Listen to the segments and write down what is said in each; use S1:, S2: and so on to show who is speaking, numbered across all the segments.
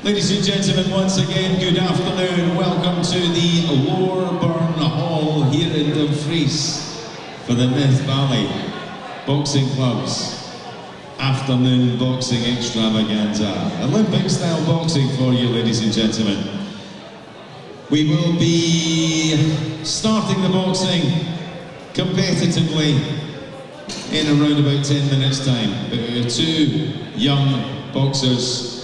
S1: Ladies and gentlemen, once again, good afternoon. Welcome to the Lowerburn Hall here in Dumfries for the Nithvalley Boxing Club's afternoon boxing extravaganza. Olympic-style boxing for you, ladies and gentlemen. We will be starting the boxing competitively in around about 10 minutes' time. There are two young boxers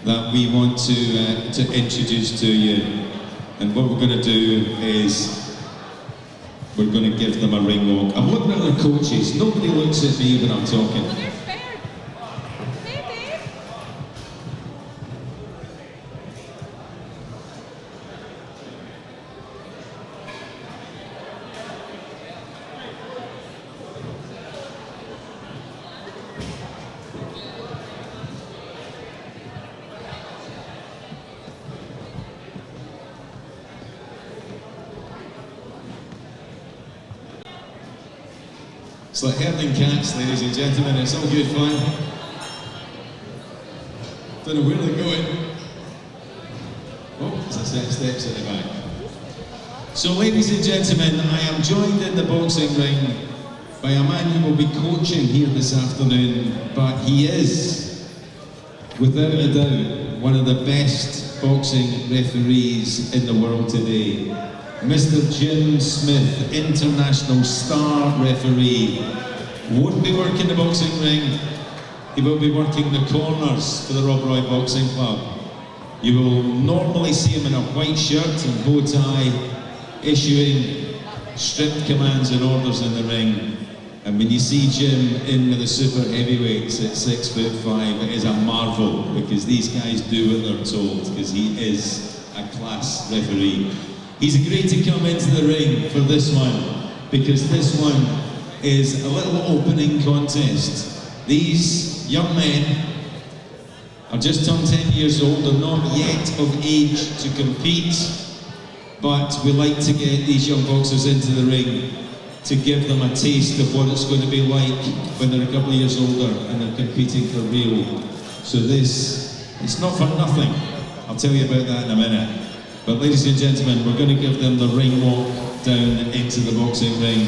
S1: that we want to introduce to you, and what we're going to do is we're going to give them a ring walk. I'm looking at their coaches. Nobody looks at me when I'm talking. It's like herding cats, ladies and gentlemen. It's all good fun. Don't know where they're going. Oh, there's a set of steps at the back. So, ladies and gentlemen, I am joined in the boxing ring by a man who will be coaching here this afternoon, but he is, without a doubt, one of the best boxing referees in the world today. Mr. Jim Smith, international star referee, won't be working the boxing ring, he will be working the corners for the Rob Roy Boxing Club. You will normally see him in a white shirt and bow tie, issuing strict commands and orders in the ring. And when you see Jim in with the super heavyweights at 6'5", it is a marvel, because these guys do what they're told, because he is a class referee. He's agreed to come into the ring for this one, because this one is a little opening contest. These young men are just turned 10 years old, they're not yet of age to compete, but we like to get these young boxers into the ring to give them a taste of what it's going to be like when they're a couple of years older and they're competing for real. So it's not for nothing. I'll tell you about that in a minute. But ladies and gentlemen, we're going to give them the ring walk down into the boxing ring.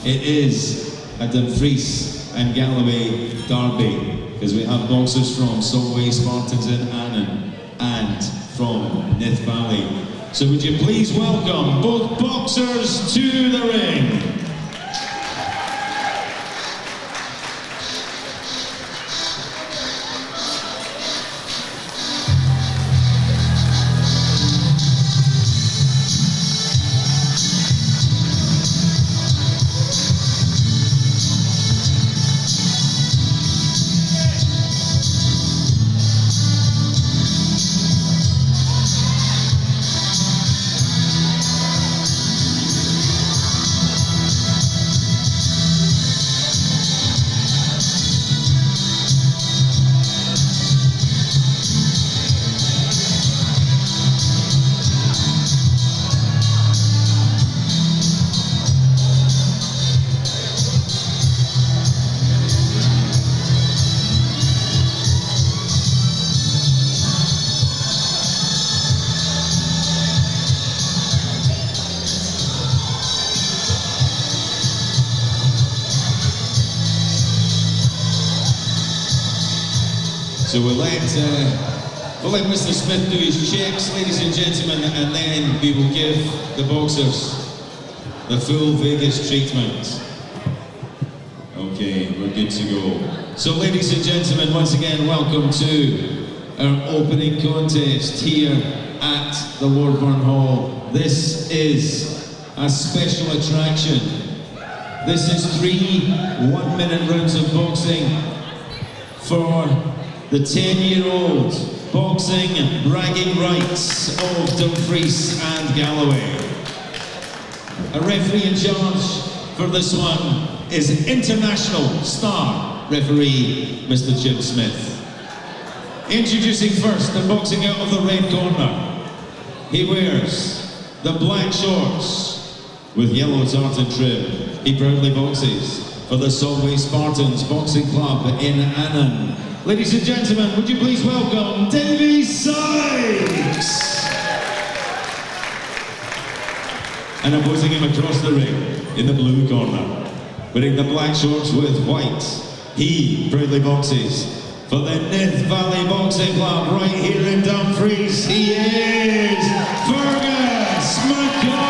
S1: It is a Dumfries and Galloway derby, because we have boxers from Solway Spartans in Annan and from Nithvalley. So would you please welcome both boxers to the ring. So we'll let Mr. Smith do his checks, ladies and gentlemen, and then we will give the boxers the full Vegas treatment. Okay, we're good to go. So ladies and gentlemen, once again, welcome to our opening contest here at the Lowerburn Hall. This is a special attraction. This is 3 one-minute rounds of boxing for the 10-year-old boxing bragging rights of Dumfries and Galloway. A referee in charge for this one is international star referee Mr. Jim Smith. Introducing first and boxing out of the red corner, he wears the black shorts with yellow tartan trim. He proudly boxes for the Solway Spartans Boxing Club in Annan Ladies and gentlemen, would you please welcome Davey Sykes? And opposing him across the ring, in the blue corner, wearing the black shorts with white, he proudly boxes for the Nithvalley Boxing Club right here in Dumfries. He is Fergus McCoy!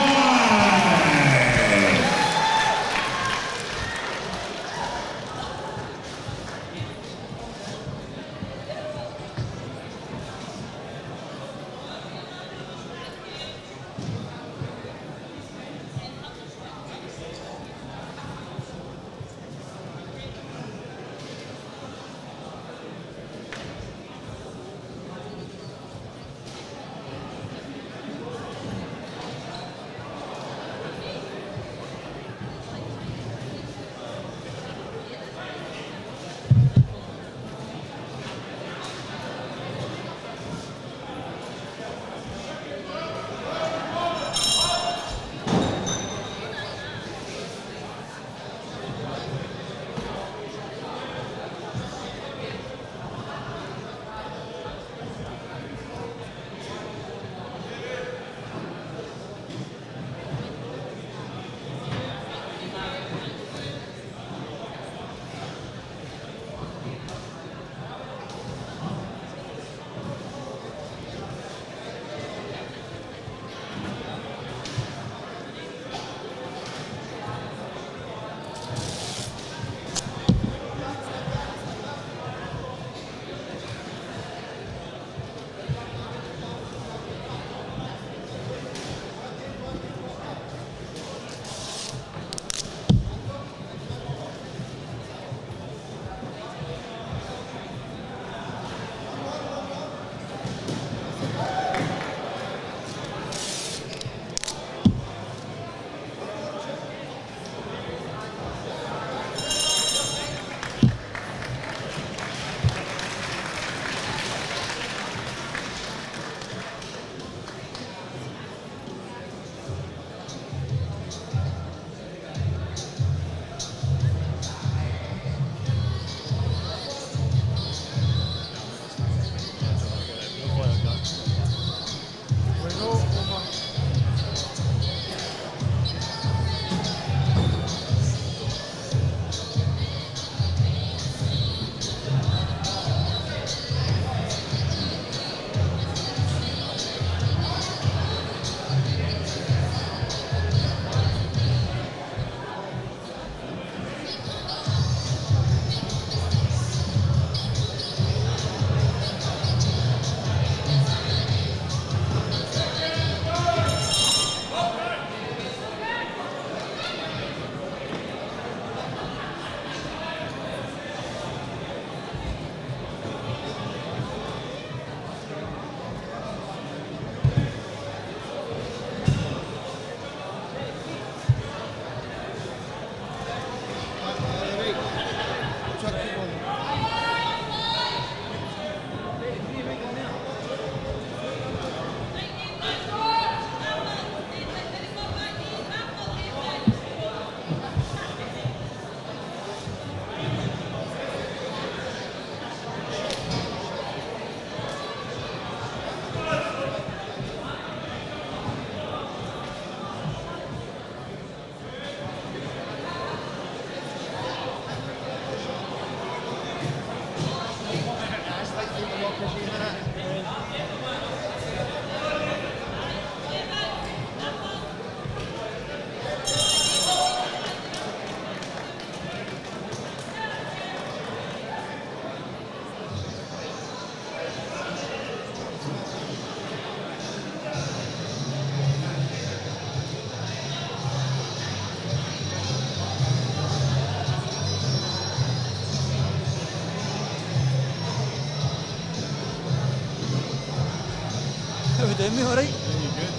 S2: How we doing, mate? All right?
S3: Yeah, you good?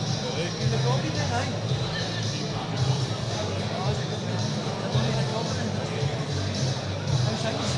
S2: In the copy then, aye? How's things?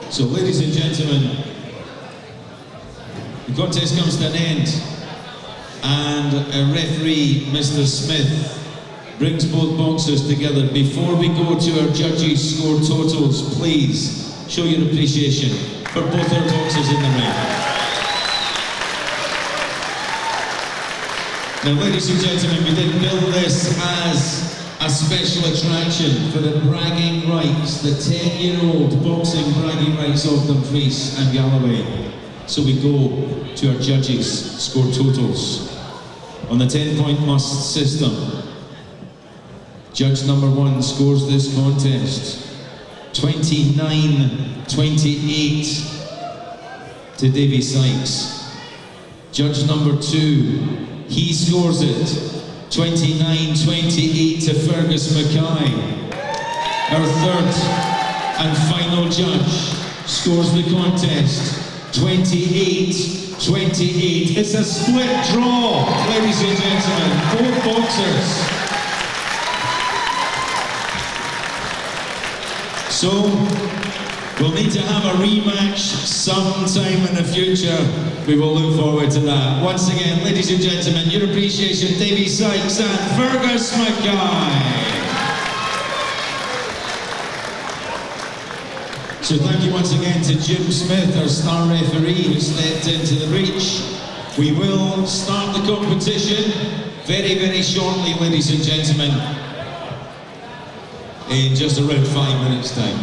S1: So, ladies and gentlemen, the contest comes to an end, and a referee, Mr. Smith, brings both boxers together. Before we go to our judges' score totals, please show your appreciation for both our boxers in the ring. Now, ladies and gentlemen, we did build this as a special attraction for the bragging rights, the 10-year-old boxing bragging rights of Dumfries and Galloway. So we go to our judges' score totals. On the 10-point must system, judge number 1 scores this contest 29-28 to Davy Sykes. Judge number 2, he scores it 29-28 to Fergus Mackay. Our third and final judge scores the contest 28-28. It's a split draw, ladies and gentlemen, both boxers. So, we'll need to have a rematch sometime in the future. We will look forward to that. Once again, ladies and gentlemen, your appreciation, Davy Sykes and Fergus Mackay. So thank you once again to Jim Smith, our star referee, who stepped into the breach. We will start the competition very, very shortly, ladies and gentlemen, in just around 5 minutes' time.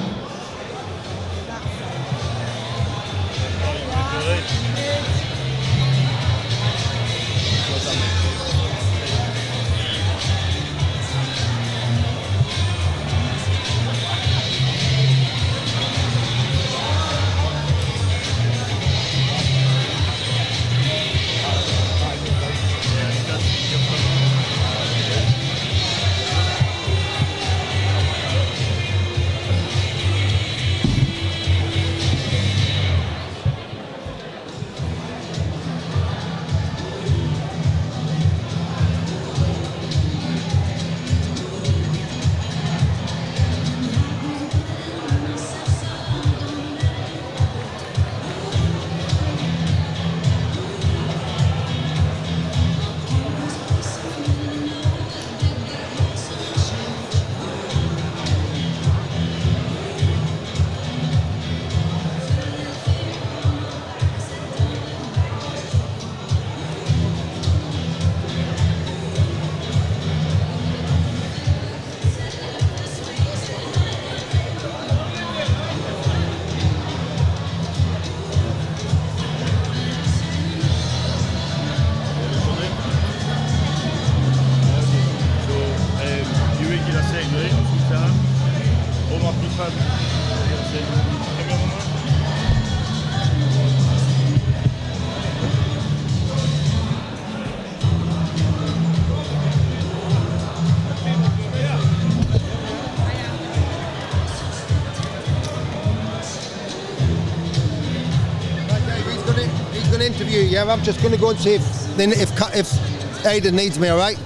S3: Interview, yeah, I'm just going to go and see if Aidan needs me, alright?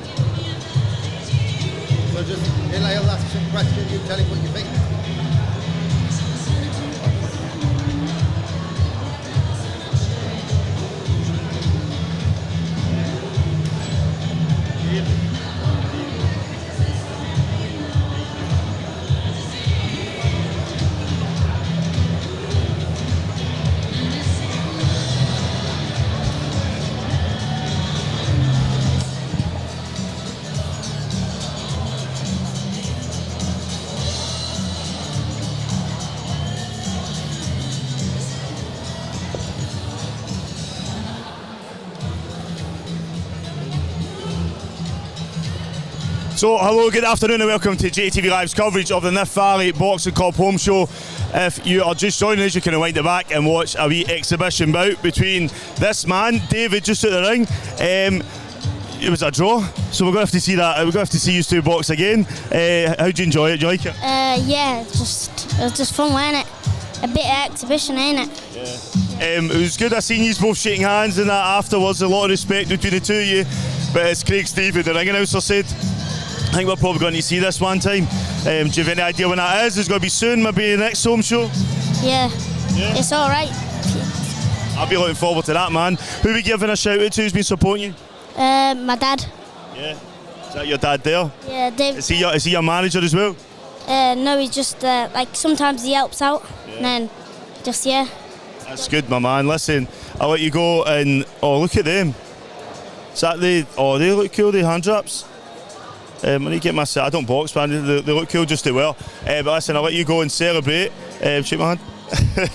S3: So just, he'll ask some questions, you tell him what you think.
S4: So, hello, good afternoon and welcome to JATV Live's coverage of the Nithvalley Boxing Club Home Show. If you are just joining us, you can wind it back and watch a wee exhibition bout between this man, David, just at the ring. It was a draw, so we're going to have to see that. We're going to have to see you two box again. How do you enjoy it? Do you like it?
S5: Yeah, it was just fun, wasn't it? A bit of exhibition, ain't it?
S4: Yeah. It was good. I seen you both shaking hands and that afterwards. A lot of respect between the two of you. But as Craig Stevie, the ring announcer, said, I think we're probably going to see this one time. Do you have any idea when that is? It's going to be soon, maybe the next home show?
S5: Yeah.
S4: Yeah.
S5: It's all right.
S4: I'll be looking forward to that, man. Who are we giving a shout out to who's been supporting you?
S5: My dad.
S4: Yeah. Is that your dad there?
S5: Yeah, Dave.
S4: Is he your manager as well?
S5: No, he's just like sometimes he helps out, and then just yeah.
S4: That's good, my man. Listen, I'll let you go and look at them. Is that they look cool, the hand wraps. I need to get my set. I don't box, man. They look cool just to wear. But listen, I'll let you go and celebrate. Shake my hand.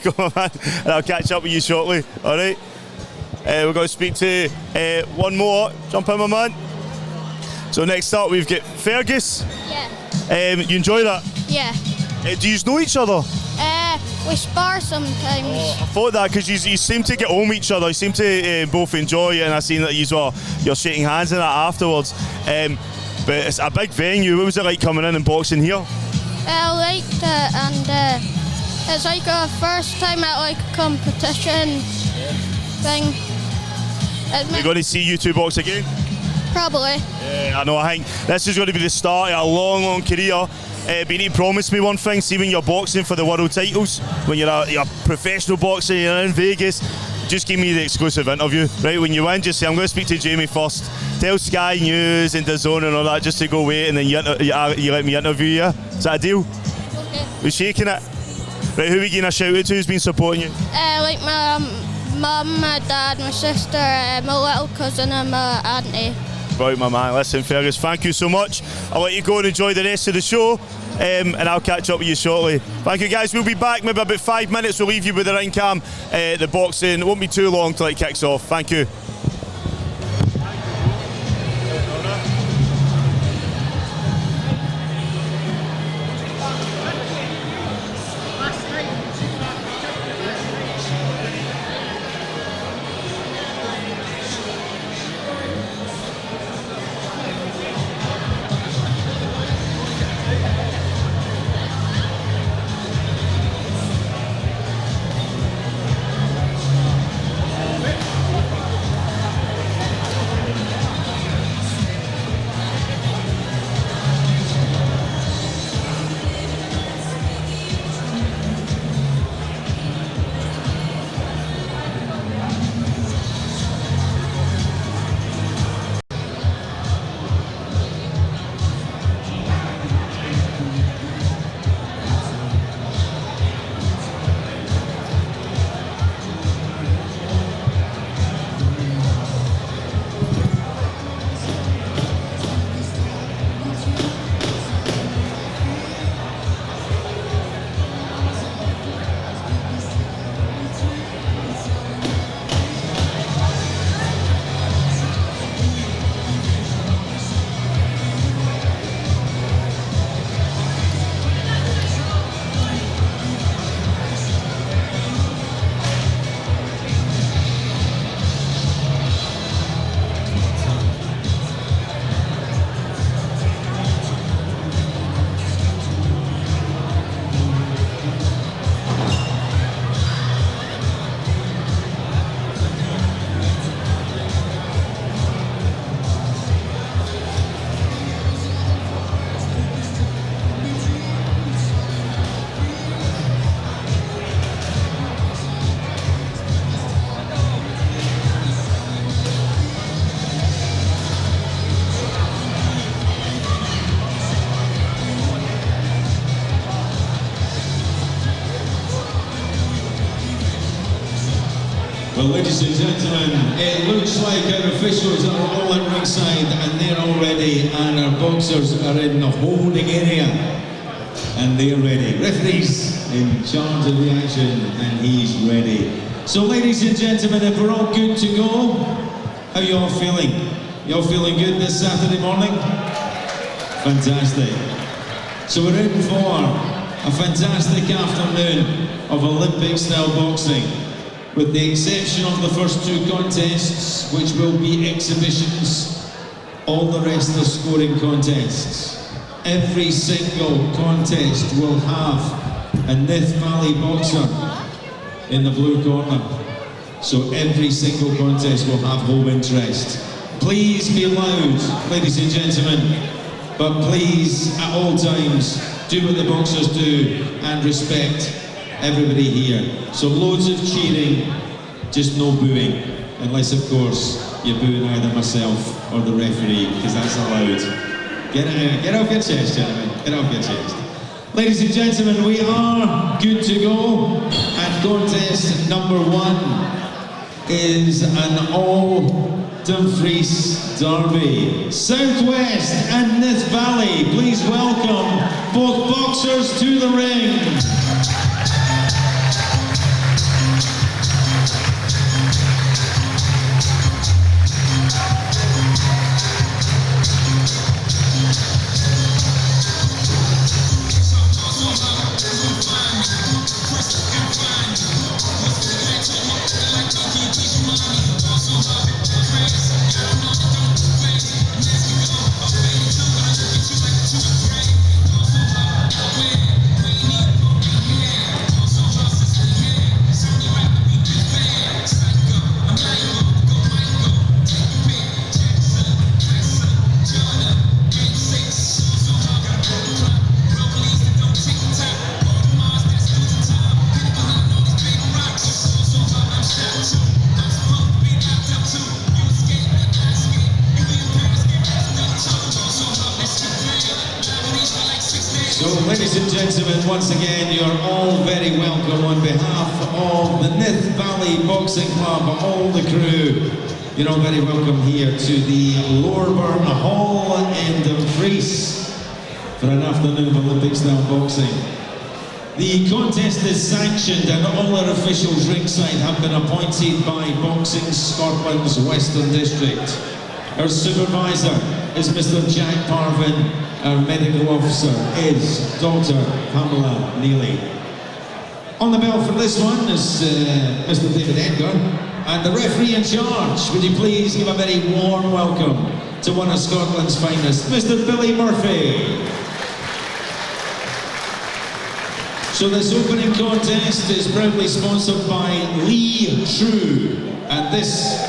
S4: Go on, man. And I'll catch up with you shortly. All right. We're going to speak to one more. Jump in, my man. So next up, we've got Fergus.
S5: Yeah.
S4: You enjoy that?
S5: Yeah.
S4: Do you know each other?
S5: We spar sometimes.
S4: I thought that because you seem to get home each other. You seem to both enjoy it, and I've seen that you're shaking hands and that afterwards. But it's a big venue. What was it like coming in and boxing here?
S5: I liked it, and it's like our first time at like a competition thing.
S4: We're going to see you two box again?
S5: Probably.
S4: Yeah, I know. I think this is going to be the start of a long, long career. But you need to promise me one thing. See, when you're boxing for the world titles, when you're a professional boxer, you're in Vegas, just give me the exclusive interview. Right, when you win, just say, I'm going to speak to Jamie first. Tell Sky News and DAZN and all that just to go wait, and then you let me interview you. Is that a deal?
S5: Okay.
S4: We're shaking it. Right, who are we getting a shout out to who's been supporting you?
S5: Like my mum, my dad, my sister, my little cousin, and my auntie.
S4: Right, my man. Listen, Fergus, thank you so much. I'll let you go and enjoy the rest of the show, and I'll catch up with you shortly. Thank you, guys. We'll be back maybe about 5 minutes. We'll leave you with the ring cam, the boxing. It won't be too long till it kicks off. Thank you.
S1: Well, ladies and gentlemen, it looks like our officials are all at ringside and they're all ready, and our boxers are in the holding area and they're ready. Referee's in charge of the action and he's ready. So, ladies and gentlemen, if we're all good to go, how you all feeling? You all feeling good this Saturday morning? Fantastic. So we're in for a fantastic afternoon of Olympic-style boxing, with the exception of the first two contests, which will be exhibitions. All the rest are scoring contests. Every single contest will have a Nithvalley boxer in the blue corner. So every single contest will have home interest. Please be loud, ladies and gentlemen, but please, at all times, do what the boxers do and respect everybody here. So loads of cheering, just no booing, unless of course you're booing either myself or the referee, because that's allowed. Get off your chest, gentlemen, get off your chest. Ladies and gentlemen, we are good to go, and contest number 1 is an all Dumfries derby. Southwest and Nithvalley, please welcome both boxers to the ring. Ladies and gentlemen, once again, you're all very welcome on behalf of the Nithvalley Boxing Club, all the crew. You're all very welcome here to the Lowerburn Hall in Dumfries for an afternoon of Olympic-style boxing. The contest is sanctioned and all our officials ringside have been appointed by Boxing Scotland's Western District. Our supervisor is Mr. Jack Parvin. Our medical officer is Dr. Pamela Neely. On the bell for this one is Mr. David Edgar, and the referee in charge. Would you please give a very warm welcome to one of Scotland's finest, Mr. Billy Murphy. So this opening contest is proudly sponsored by Lee True, and this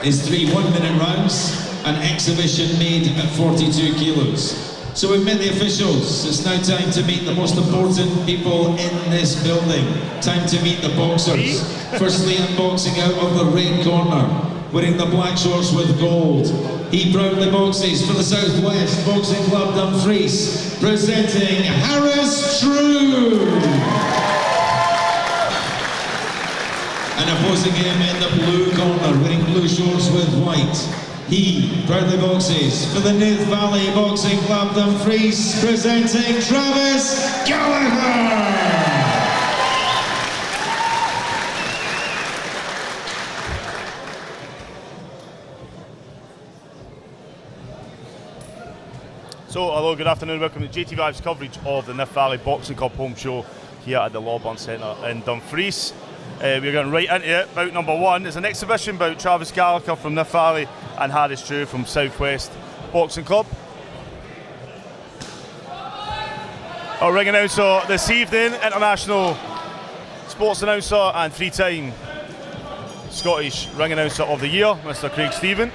S1: is 3 one-minute rounds. An exhibition made at 42 kilos. So we've met the officials. It's now time to meet the most important people in this building. Time to meet the boxers. Firstly, unboxing out of the red corner, wearing the black shorts with gold. He proudly boxes for the Southwest Boxing Club Dumfries, presenting Harris True. And opposing him in the blue corner, wearing blue shorts with white. He proudly boxes for the Nithvalley Boxing Club Dumfries, presenting Travis Gallagher.
S4: So, hello, good afternoon, welcome to JATV Live's coverage of the Nithvalley Boxing Club home show here at the Lowerburn Centre in Dumfries. We're going right into it. Bout number 1 is an exhibition bout. Travis Gallagher from Nithvalley and Harris True from Southwest Boxing Club. Our ring announcer this evening, international sports announcer and 3-time Scottish ring announcer of the year, Mr. Craig Stephen.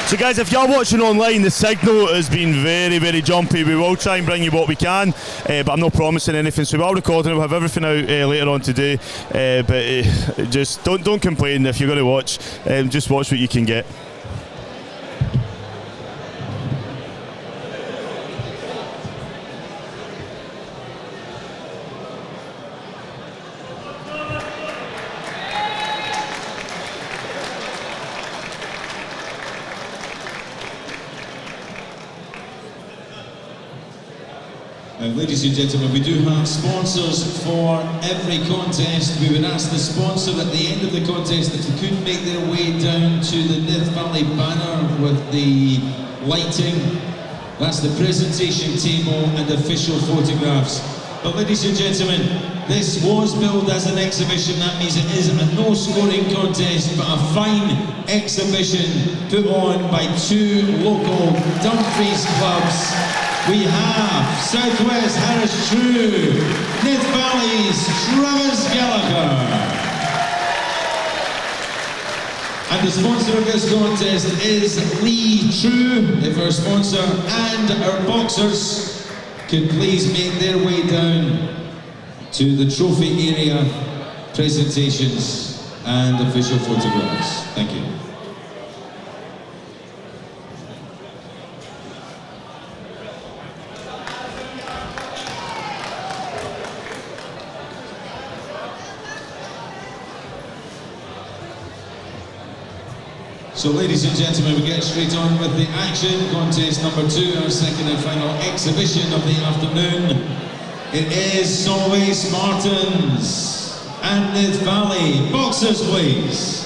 S4: So guys, if you're watching online, the signal has been very, very jumpy. We will try and bring you what we can, but I'm not promising anything. So we're recording it, we'll have everything out later on today. But just don't complain if you're going to watch. Just watch what you can get.
S1: Ladies and gentlemen, we do have sponsors for every contest. We would ask the sponsor at the end of the contest if they could make their way down to the Nithvalley banner with the lighting. That's the presentation table and official photographs. But ladies and gentlemen, this was billed as an exhibition. That means it is a no-scoring contest, but a fine exhibition put on by two local Dumfries clubs. We have Southwest Harris True, Nithvalley's Travis Gallagher. And the sponsor of this contest is Lee True, if our sponsor, and our boxers could please make their way down to the trophy area, presentations and official photographs. Thank you. So ladies and gentlemen, we get straight on with the action. Contest number 2, our second and final exhibition of the afternoon. It is Solway Spartans and Nithvalley. Boxers, please.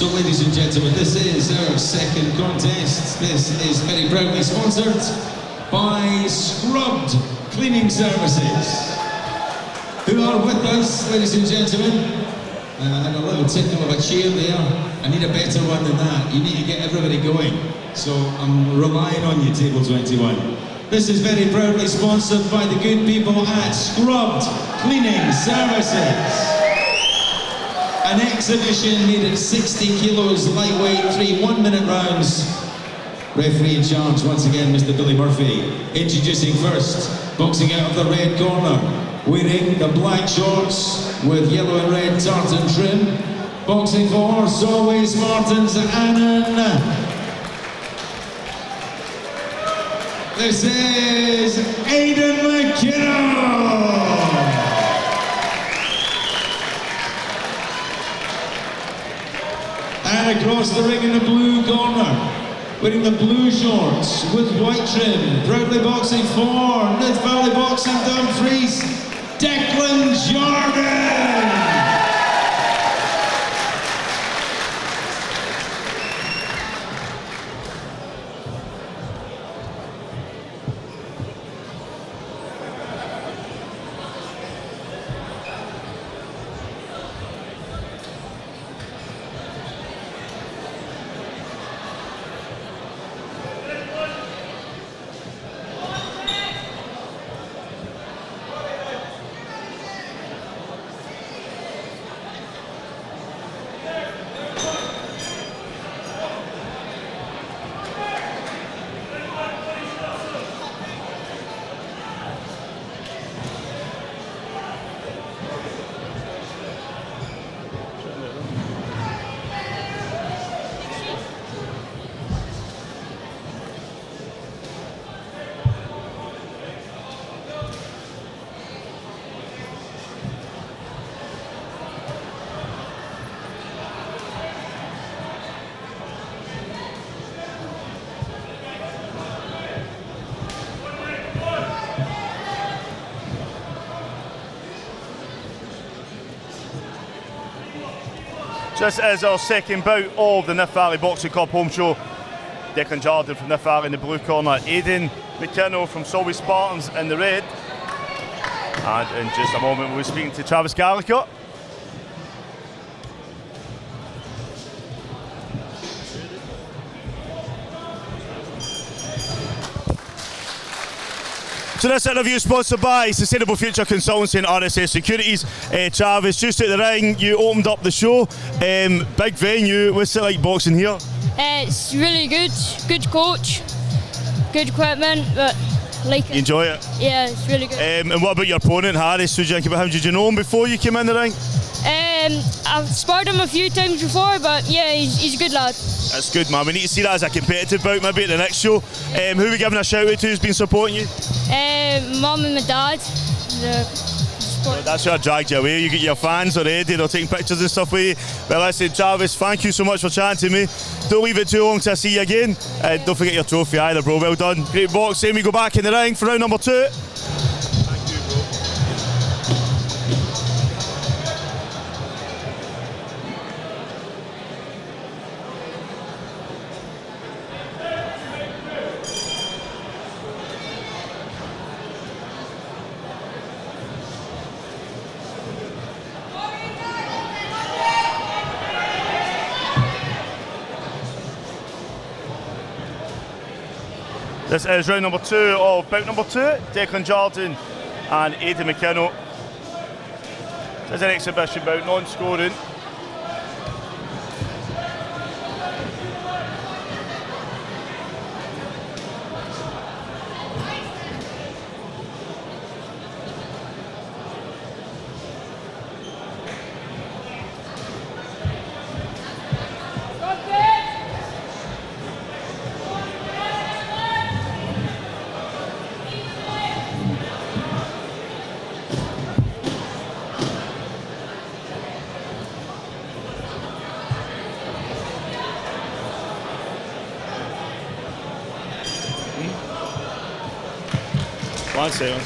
S1: So ladies and gentlemen, this is our second contest. This is very proudly sponsored by Scrubbed Cleaning Services, who are with us, ladies and gentlemen. And a little tickle of a cheer there. I need a better one than that. You need to get everybody going. So I'm relying on you, Table 21. This is very proudly sponsored by the good people at Scrubbed Cleaning Services. An exhibition made at 60 kilos, lightweight, 3 one-minute rounds. Referee in charge, once again, Mr. Billy Murphy. Introducing first, boxing out of the red corner, wearing the black shorts with yellow and red tartan trim. Boxing for Solway Spartans, Annan. This is Aidan McKinnon. And across the ring in the blue corner, wearing the blue shorts with white trim, proudly boxing for Nithvalley Boxing Dumfries, Declan Jordan.
S4: This is our second bout of the Nithvalley Boxing Cup home show. Declan Jordan from Nithvalley in the blue corner, Aidan McKinnon from Solway Spartans in the red. And in just a moment we'll be speaking to Travis Gallagher. So this interview is sponsored by Sustainable Future Consultancy and RSS Securities. Travis, just at the ring, you opened up the show. Big venue, what's it like boxing here?
S5: It's really good. Good coach, good equipment, but I like it.
S4: You enjoy it?
S5: Yeah, it's really good.
S4: And what about your opponent, Harris? What do you think about him? Did you know him before you came in the ring?
S5: I've sparred him a few times before, but yeah, he's a good lad.
S4: That's good, man. We need to see that as a competitive bout maybe at the next show. Who are we giving a shout out to who's been supporting you?
S5: Mum and my dad.
S4: That's what dragged you away. You get your fans already, they're taking pictures and stuff with you. Well, listen, Travis, thank you so much for chatting to me. Don't leave it too long till I see you again. Don't forget your trophy either, bro. Well done. Great boxing. We go back in the ring for round number 2. Thank you, bro. This is round number 2 of bout number 2. Declan Jordan and Aidan McKinnon. This is an exhibition bout, non-scoring. One second.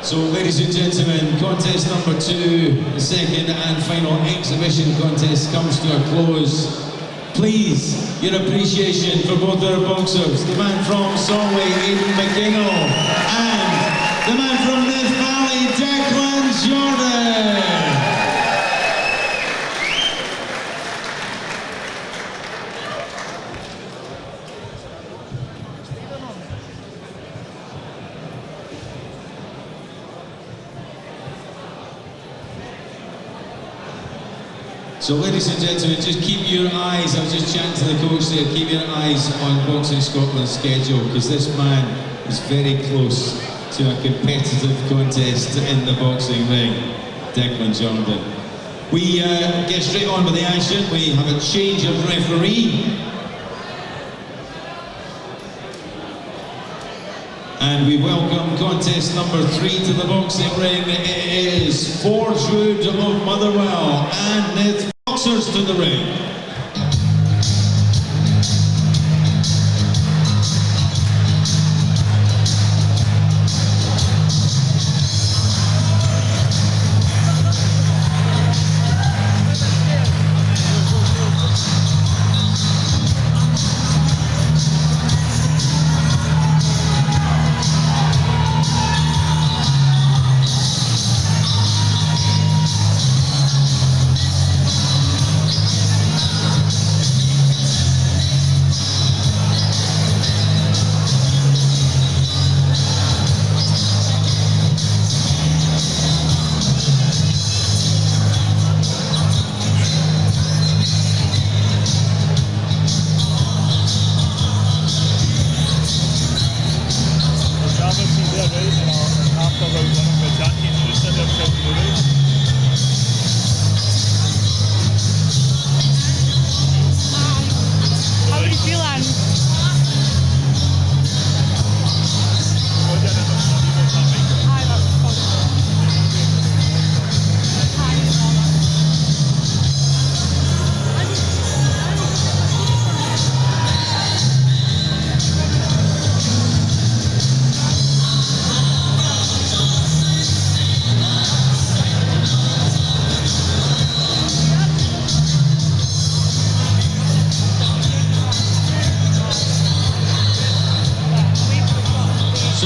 S1: So, ladies and gentlemen, contest number 2, the second and final exhibition contest comes to a close. Please, your appreciation for both our boxers, the man from Solway, Aidan McGinnill, and the man from Nithvalley, Declan Jordan. So ladies and gentlemen, just keep your eyes, I was just chatting to the coach there, keep your eyes on Boxing Scotland's schedule, because this man is very close to a competitive contest in the boxing ring, Declan Jordan. We get straight on with the action. We have a change of referee. And we welcome contest number 3 to the boxing ring. It is Forgewood of Motherwell and Nith boxers to the ring.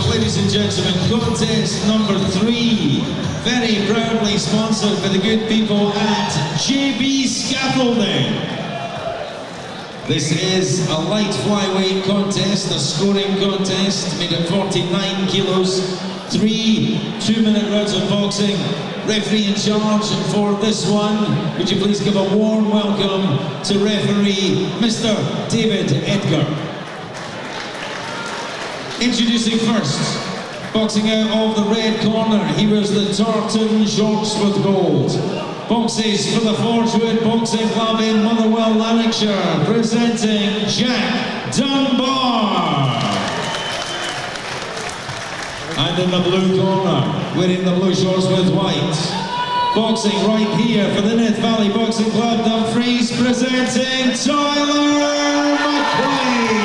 S1: Ladies and gentlemen, contest number 3, very proudly sponsored by the good people at JB Scaffolding. This is a light flyweight contest, a scoring contest made at 49 kilos, 3 2-minute rounds of boxing. Referee in charge for this one, would you please give a warm welcome to referee Mr. David Edgar. Introducing first, boxing out of the red corner, he wears the tartan shorts with gold. Boxes for the Forgewood Boxing Club in Motherwell, Lanarkshire, presenting Jack Dunbar. And in the blue corner, wearing the blue shorts with white, boxing right here for the Nithvalley Boxing Club, Dumfries, presenting Tyler McQuaid.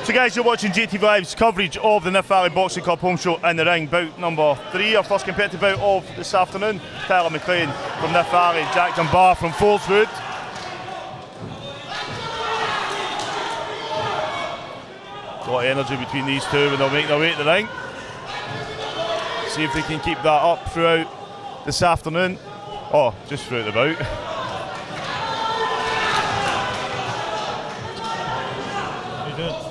S4: So guys, you're watching JATV Live's coverage of the Nithvalley Boxing Club home show in the ring, bout number 3, our first competitive bout of this afternoon. Tyler McLean from Nithvalley, Jack Dunbar from Forgewood. A lot of energy between these two when they'll make their way to the ring. See if they can keep that up throughout this afternoon. Oh, just throughout the bout. How you doing?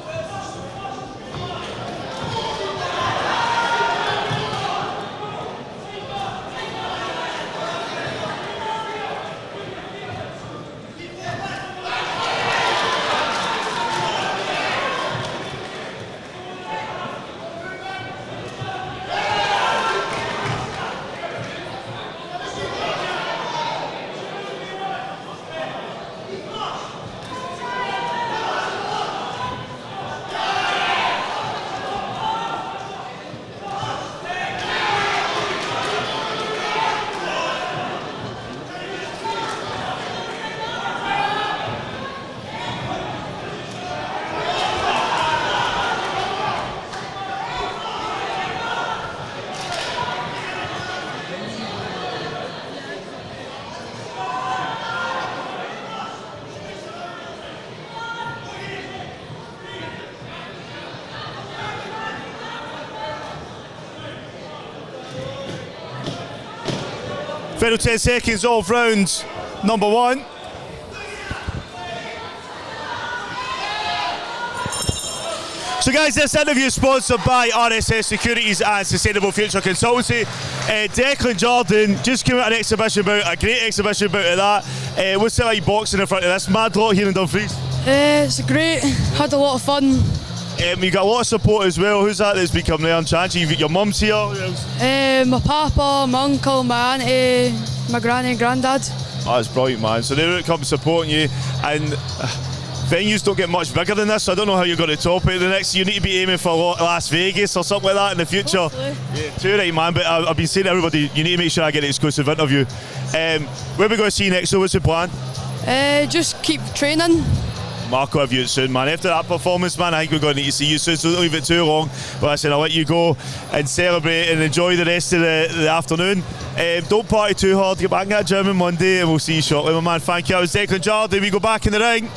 S4: Final 10 seconds of round number 1. So guys, this interview is sponsored by RSS Securities and Sustainable Future Consultancy. Declan Jordan just came out an exhibition bout, a great exhibition bout at that. What's it like boxing in front of this mad lot here in Dumfries?
S6: It's great, had a lot of fun.
S4: You got a lot of support as well. Who's that that's become there in Chanty? You've got your mum's here.
S6: My papa, my uncle, my auntie, my granny, granddad.
S4: Oh, that's brilliant, man. So they're come supporting you, and venues don't get much bigger than this, so I don't know how you're going to top it. The next, you need to be aiming for Las Vegas or something like that in the future.
S6: Hopefully.
S4: Yeah, too right, man. But I've been saying to everybody, you need to make sure I get an exclusive interview. Where are we going to see you next? So what's the plan?
S6: Just keep training.
S4: Marco, have you soon, man. After that performance, man, I think we're going to need to see you soon, so don't leave it too long. But I said I'll let you go and celebrate and enjoy the rest of the afternoon. Don't party too hard. Get back in that gym on Monday, and we'll see you shortly, my man. Thank you. I was Declan Jordan. We go back in the ring.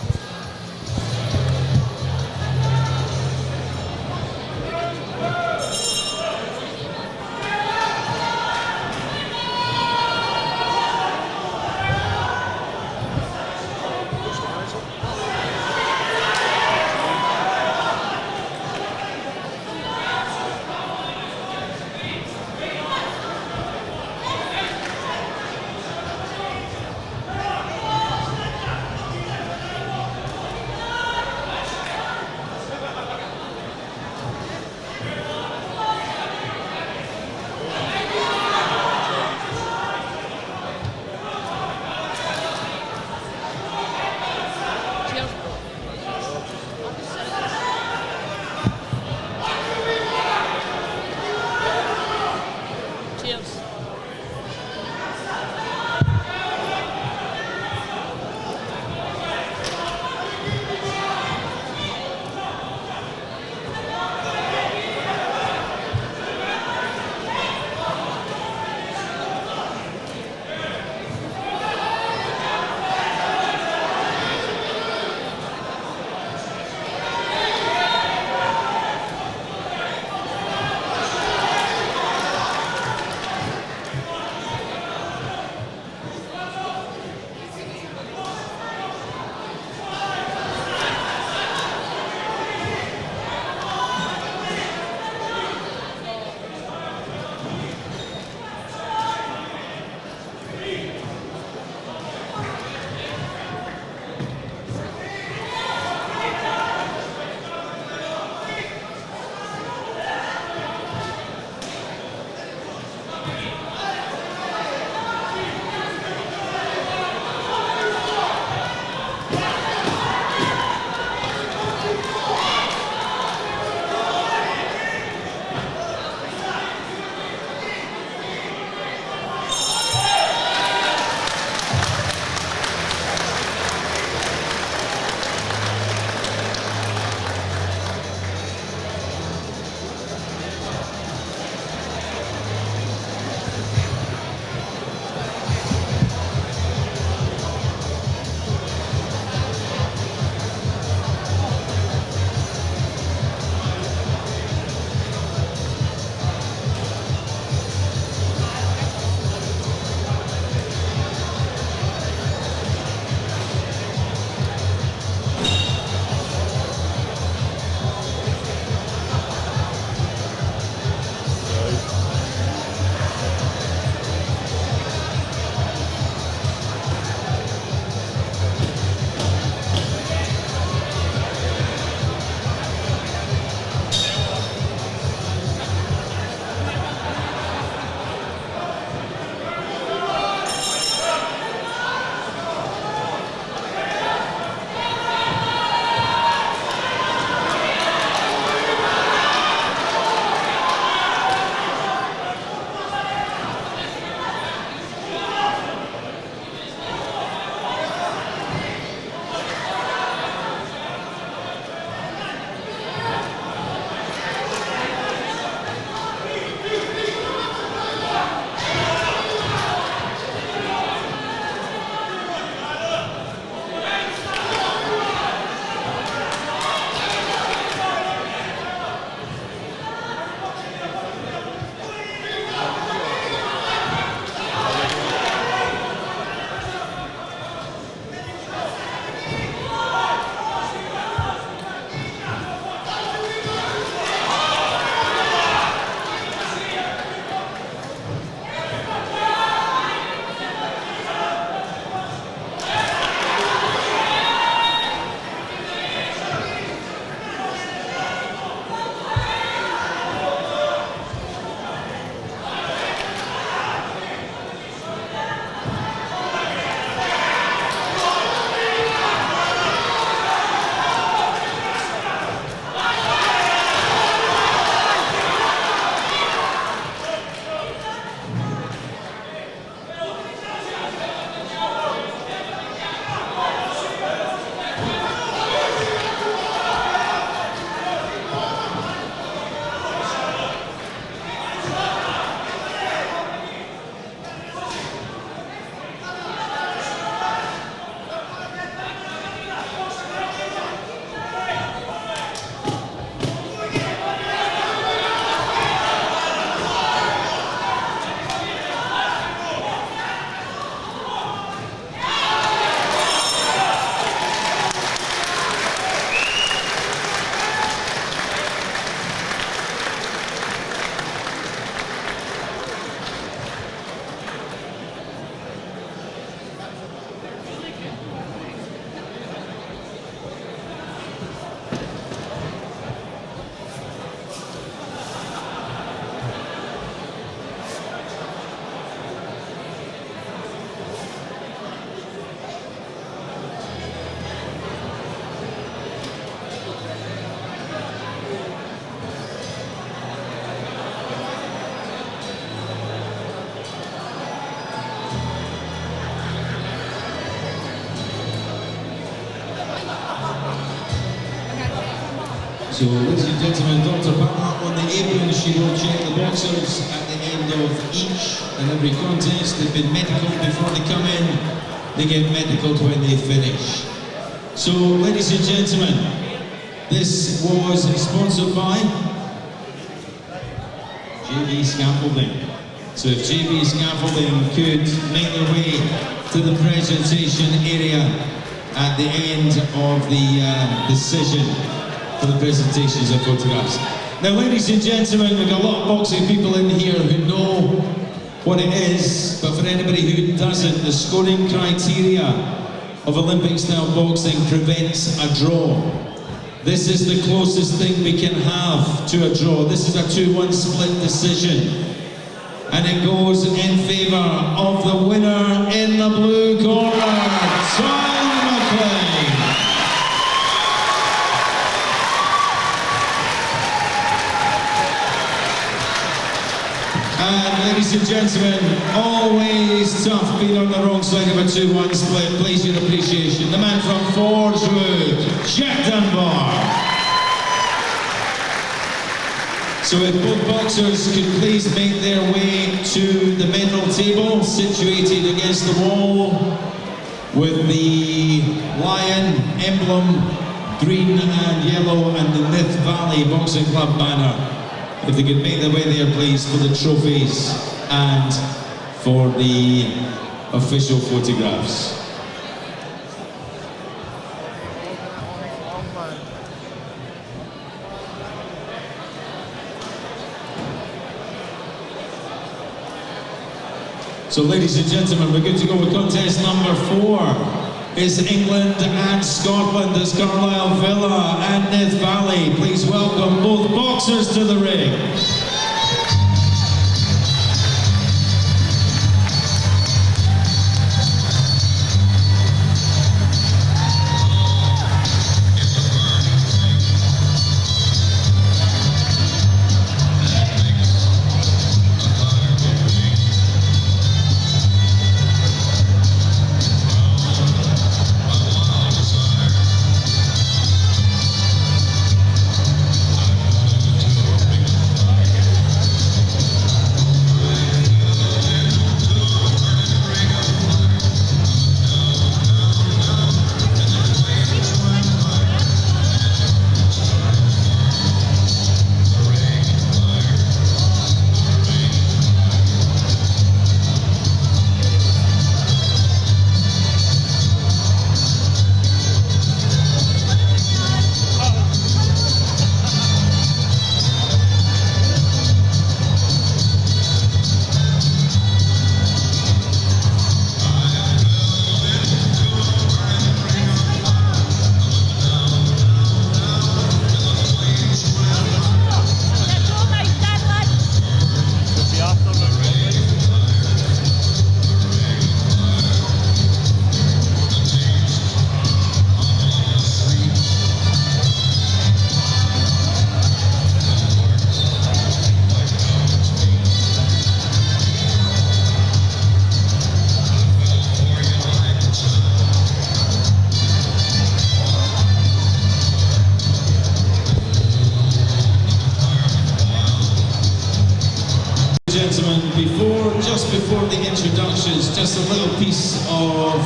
S1: So, ladies and gentlemen, Dr. Ballard on the apron. She will check the boxers at the end of each and every contest. They've been medicaled before they come in. They get medicaled when they finish. So, ladies and gentlemen, this was sponsored by JB Scaffolding. So if JB Scaffolding could make their way to the presentation area at the end of the decision for the presentations of photographs. Now, ladies and gentlemen, we've got a lot of boxing people in here who know what it is, but for anybody who doesn't, the scoring criteria of Olympic-style boxing prevents a draw. This is the closest thing we can have to a draw. This is a 2-1 split decision. And it goes in favour of the winner in the blue corner, Tom McLean. And ladies and gentlemen, always tough being on the wrong side of a 2-1 split. Please your appreciation. The man from Forgewood, Jack Dunbar. So if both boxers could please make their way to the medal table, situated against the wall, with the lion emblem, green and yellow, and the Nithvalley Boxing Club banner. If they could make their way there, please, for the trophies and for the official photographs. So, ladies and gentlemen, we're good to go with contest number 4. It's England and Scotland. It's Carlisle Villa and Nithvalley. Please welcome both boxers to the ring. Just before the introductions, just a little piece of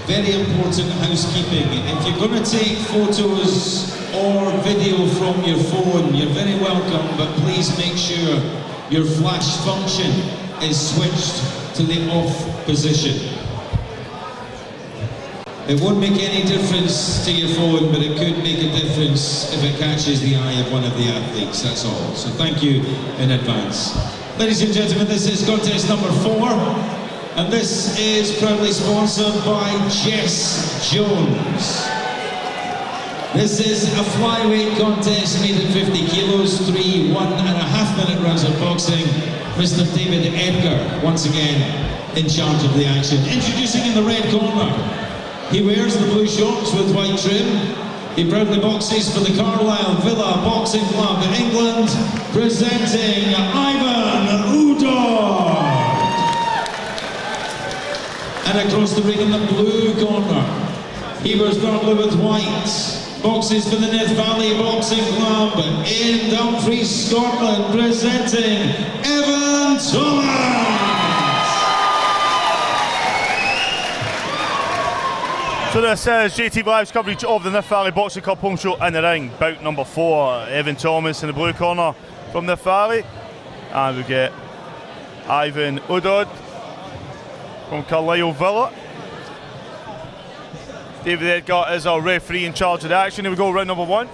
S1: very important housekeeping. If you're going to take photos or video from your phone, you're very welcome, but please make sure your flash function is switched to the off position. It won't make any difference to your phone, but it could make a difference if it catches the eye of one of the athletes, that's all. So thank you in advance. Ladies and gentlemen, this is contest number 4, and this is proudly sponsored by Jess Jones. This is a flyweight contest made at 50 kilos, 3 1.5-minute rounds of boxing. Mr. David Edgar, once again, in charge of the action. Introducing in the red corner, he wears the blue shorts with white trim. He proudly boxes for the Carlisle Villa Boxing Club in England, presenting Ivan Udor. And across the ring in the blue corner, he wears dark blue with white. boxes for the Nithvalley Boxing Club in Dumfries, Scotland, presenting Evan Thomas.
S4: So this is JATV Live's coverage of the Nithvalley Boxing Club home show in the ring. Bout number 4, Evan Thomas in the blue corner from Nithvalley. And we get Ivan Udod from Carlisle Villa. David Edgar is our referee in charge of the action. Here we go, round number 1.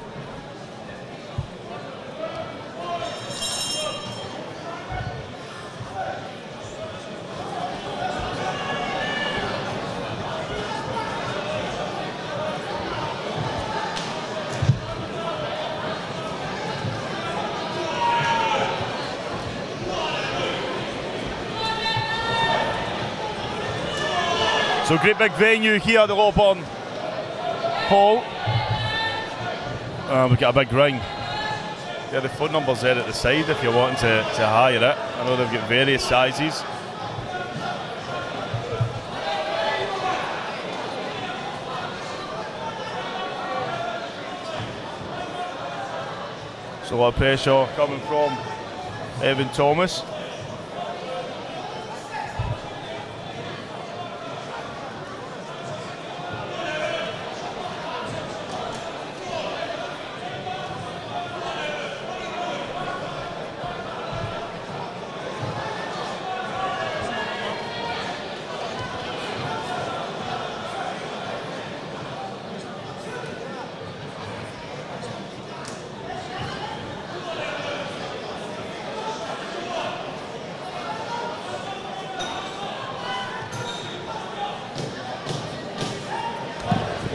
S4: So great big venue here at the Lawburn Hall. We've got a big ring. Yeah, the phone number's there at the side if you're wanting to hire it. I know they've got various sizes. So a lot of pressure coming from Evan Thomas.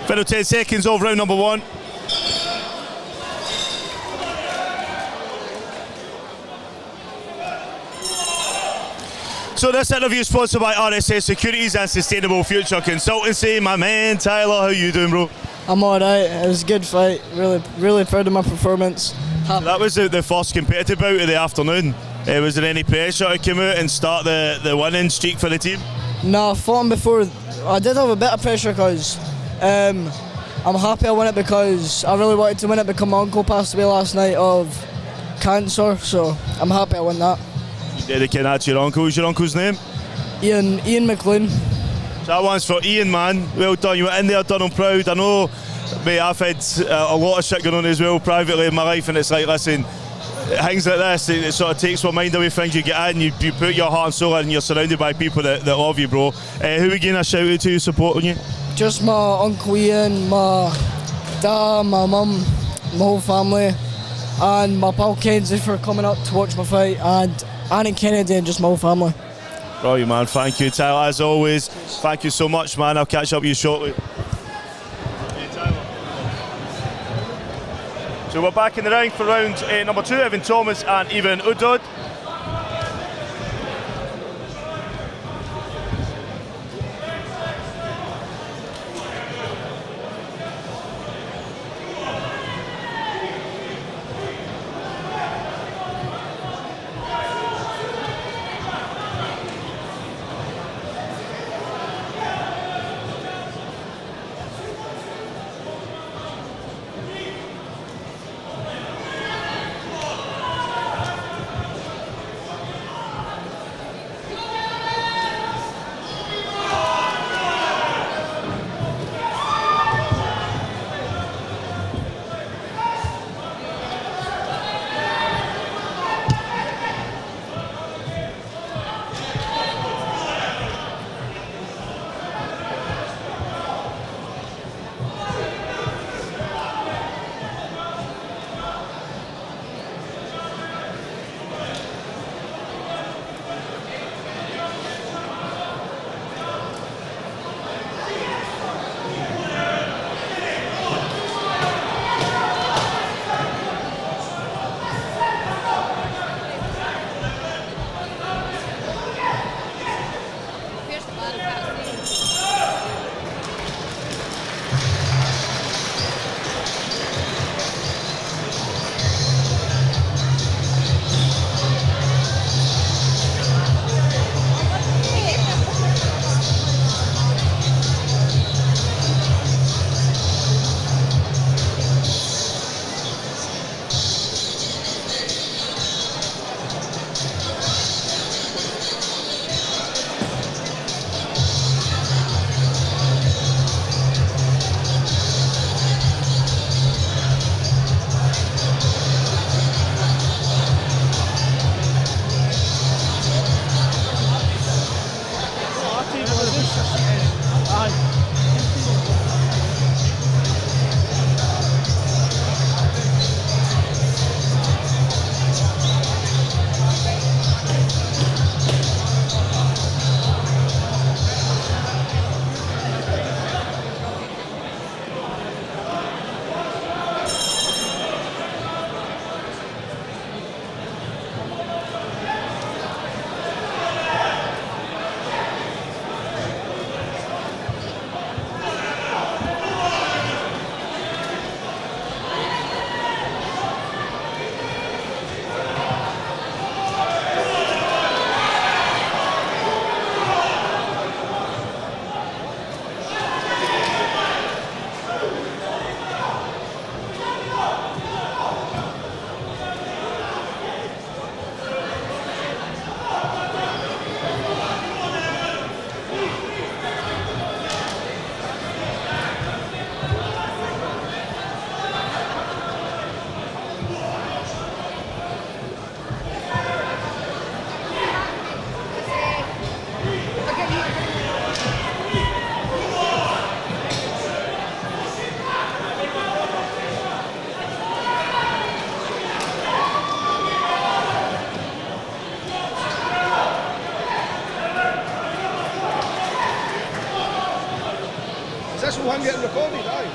S4: Final 10 seconds of round number 1. So this interview is sponsored by RSS Securities and Sustainable Future Consultancy. My man Tyler, how you doing, bro?
S7: I'm alright, it was a good fight, really proud of my performance.
S4: That was the first competitive bout of the afternoon. Was there any pressure to come out and start the winning streak for the team?
S7: No, I fought him before. I did have a bit of pressure because I'm happy I won it because I really wanted to win it because my uncle passed away last night of cancer, so I'm happy I won that.
S4: You dedicate that to your uncle. What's your uncle's name?
S7: Ian McLean.
S4: So that one's for Ian, man. Well done, you went in there, done him proud. I know, mate, I've had a lot of shit going on as well privately in my life, and it's like, listen, things like this, it sort of takes my mind away things. You get in, you put your heart and soul in, and you're surrounded by people that love you, bro. Who are you giving a shout out to supporting you?
S7: Just my Uncle Ian, my dad, my mum, my whole family, and my pal Kenzie for coming up to watch my fight, and Annie Kennedy and just my whole family.
S4: Brilliant, man. Thank you, Tyler, as always. Thank you so much, man. I'll catch up with you shortly. So we're back in the ring for round number 2, Evan Thomas and Ivan Udod.
S3: This one getting recorded, aye.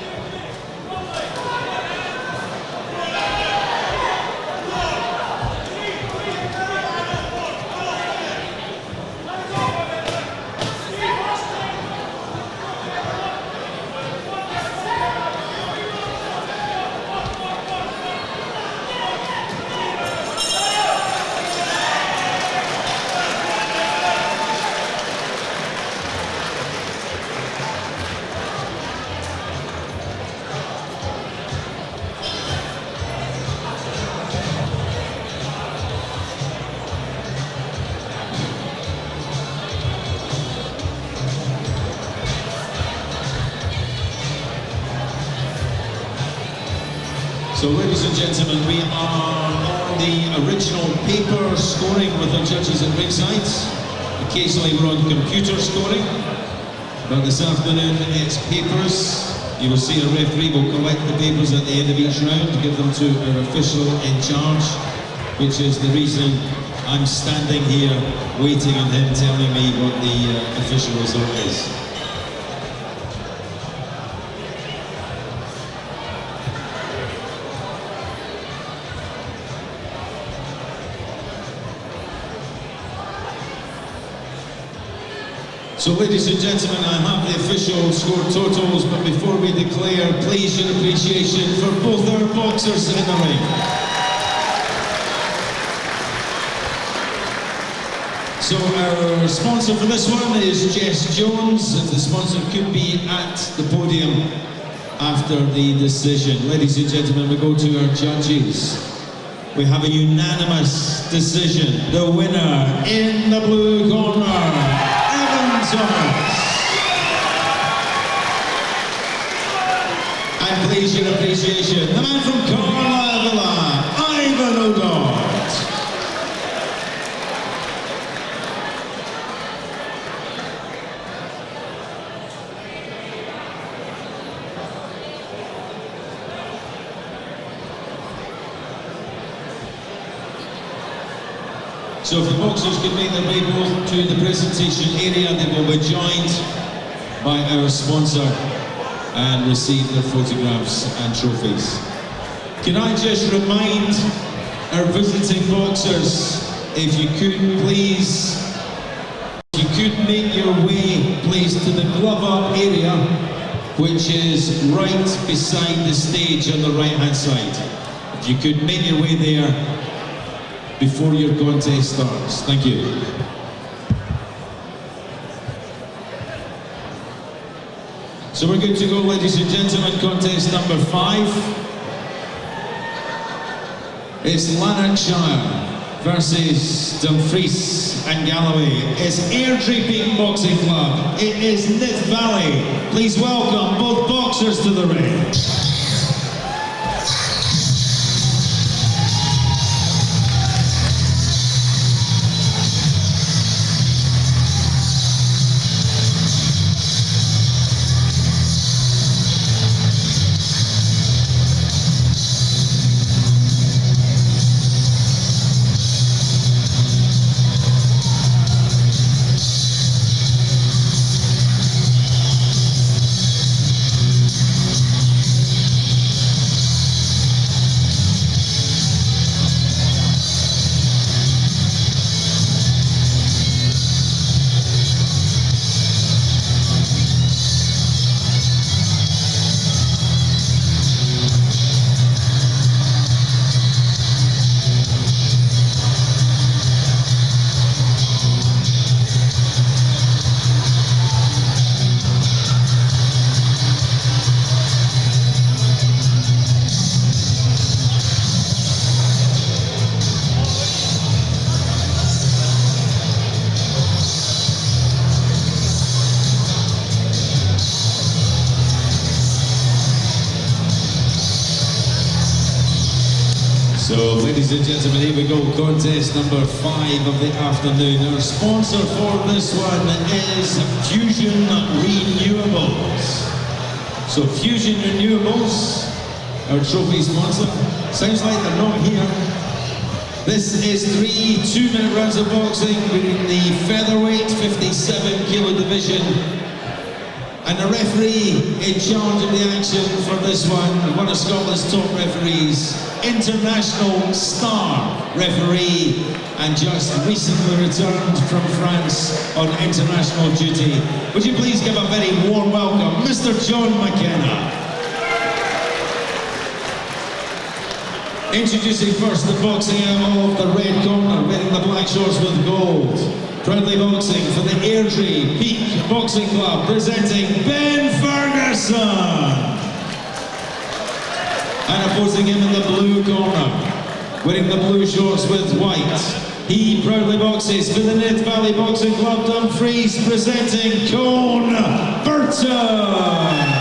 S1: So ladies and gentlemen, we are on the original paper scoring with our judges at ringside. Occasionally we're on computer scoring, but this afternoon it's papers. You will see a referee will collect the papers at the end of each round, give them to our official in charge, which is the reason I'm standing here waiting on him telling me what the official result is. So ladies and gentlemen, I have the official score totals, but before we declare, please your appreciation for both our boxers in the ring. So our sponsor for this one is Jess Jones. The sponsor could be at the podium after the decision. Ladies and gentlemen, we go to our judges. We have a unanimous decision. The winner in the blue corner, and please your appreciation, the man from Carlisle, Ivan O'Donnell. So if the boxers could make their way both to the presentation area, they will be joined by our sponsor and receive their photographs and trophies. Can I just remind our visiting boxers, if you could please, if you could make your way please to the glove up area, which is right beside the stage on the right hand side. If you could make your way there before your contest starts. Thank you. So we're good to go, ladies and gentlemen. Contest number 5. It's Lanarkshire versus Dumfries and Galloway. It's Airdrie Peak Boxing Club. It is Nithvalley. Please welcome both boxers to the ring. So, ladies and gentlemen, here we go, contest number 5 of the afternoon. Our sponsor for this one is Fusion Renewables. So, Fusion Renewables, our trophy sponsor. Sounds like they're not here. This is 3 2-minute rounds of boxing in the featherweight 57 kilo division. And the referee in charge of the action for this one of Scotland's top referees, international star referee, and just recently returned from France on international duty. Would you please give a very warm welcome, Mr. John McKenna. Introducing first the boxing out of the red corner, wearing the black shorts with gold. Proudly boxing for the Airdrie Peak Boxing Club, presenting Ben Ferguson. And opposing him in the blue corner, wearing the blue shorts with white. He proudly boxes for the Nithvalley Boxing Club, Dumfries, presenting Cone Burton.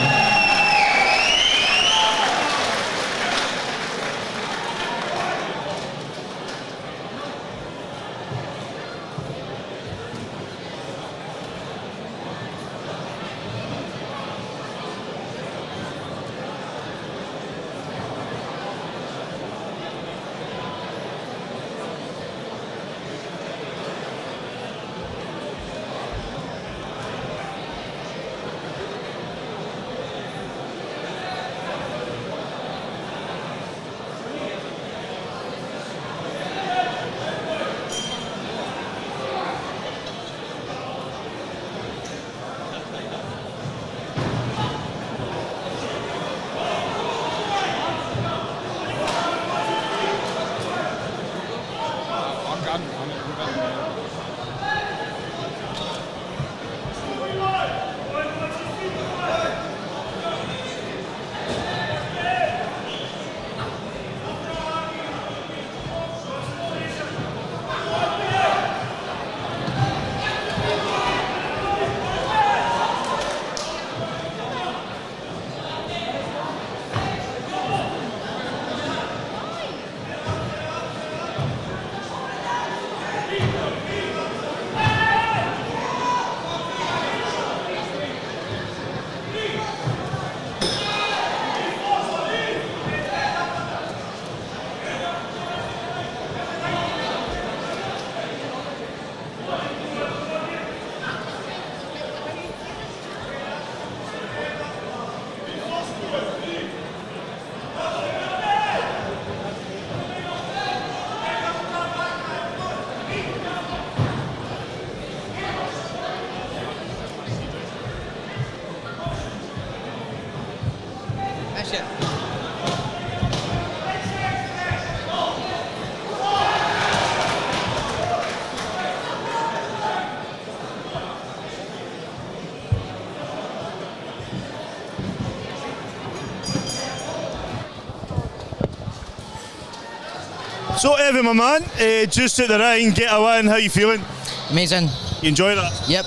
S4: So Evan, my man, just at the ring, get a win, how you feeling?
S8: Amazing.
S4: You enjoy that?
S8: Yep.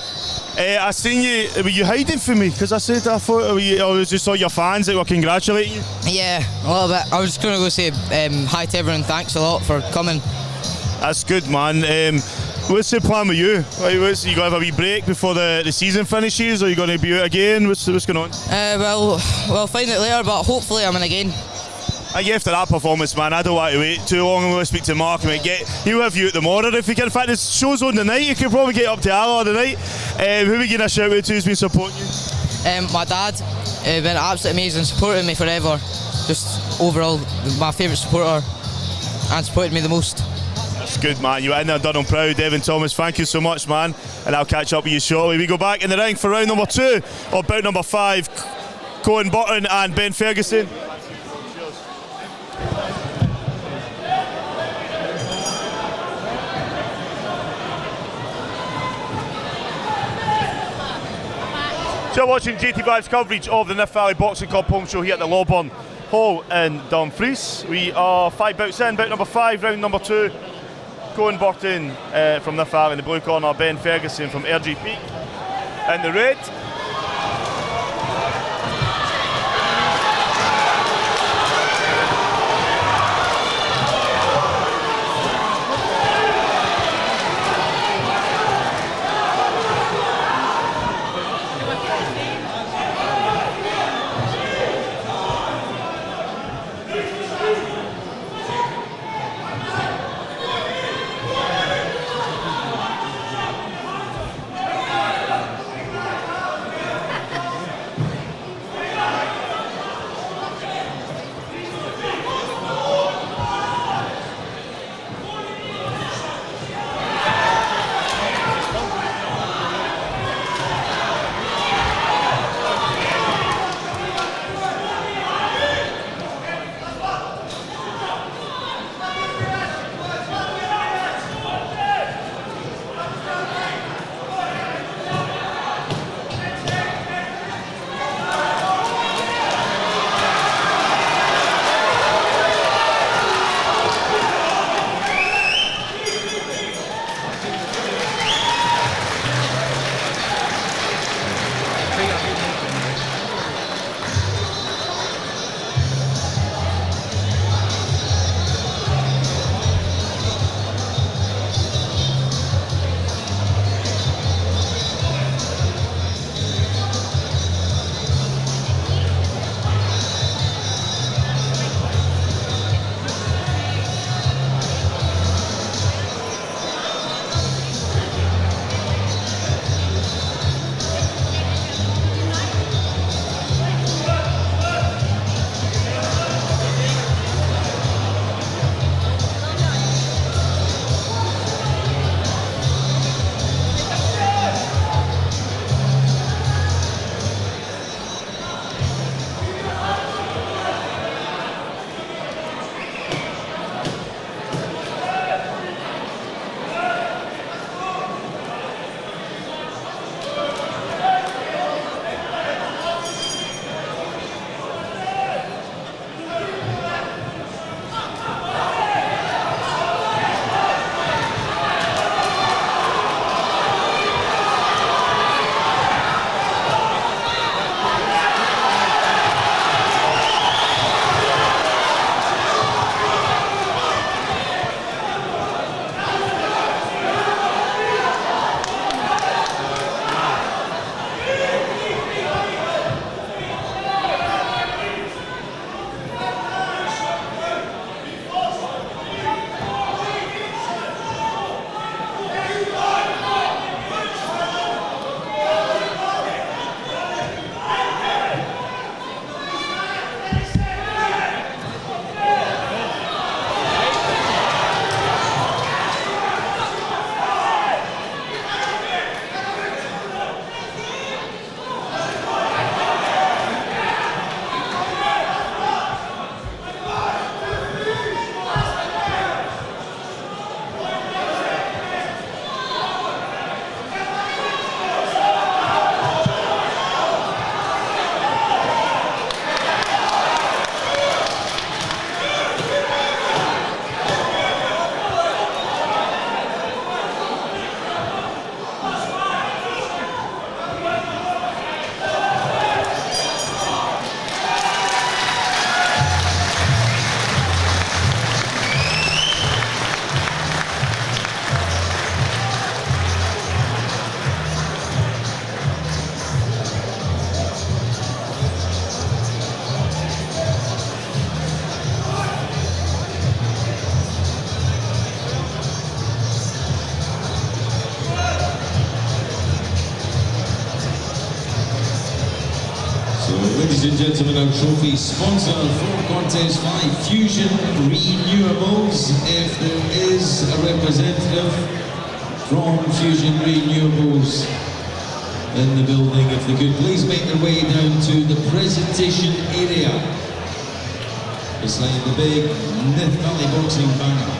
S4: I seen you, were you hiding from me? Because I was just all your fans that were congratulating you.
S8: Yeah, a little bit. I was just going to go say hi to everyone, thanks a lot for coming.
S4: That's good, man. What's the plan with you? You going to have a wee break before the season finishes, or are you going to be out again? What's going on?
S8: We'll find out later, but hopefully I'm in again.
S4: After that performance, man, I don't want to wait too long. I'm going to speak to Mark and he'll have you at the morning if you can. In fact, the show's on tonight. You could probably get up to Arlo tonight. Who are we going to shout out to who's been supporting you?
S8: My dad, been absolutely amazing, supporting me forever. Just overall, my favourite supporter, and supported me the most.
S4: That's good, man. You were in there done on proud. Evan Thomas, thank you so much, man. And I'll catch up with you shortly. We go back in the ring for round number 2, or bout number 5. Cohen Burton and Ben Ferguson. So you're watching JATV Live's coverage of the Nithvalley Boxing Club home show here at the Lawburn Hall in Dumfries. We are 5 bouts in, bout number 5, round number 2. Cohen Burton from Nithvalley in the blue corner, Ben Ferguson from Airdrie Peak in the red.
S1: ladies and gentlemen, our trophy sponsor for Contest 5, Fusion Renewables. If there is a representative from Fusion Renewables in the building, if they could please make their way down to the presentation area beside the big Nithvalley boxing banner.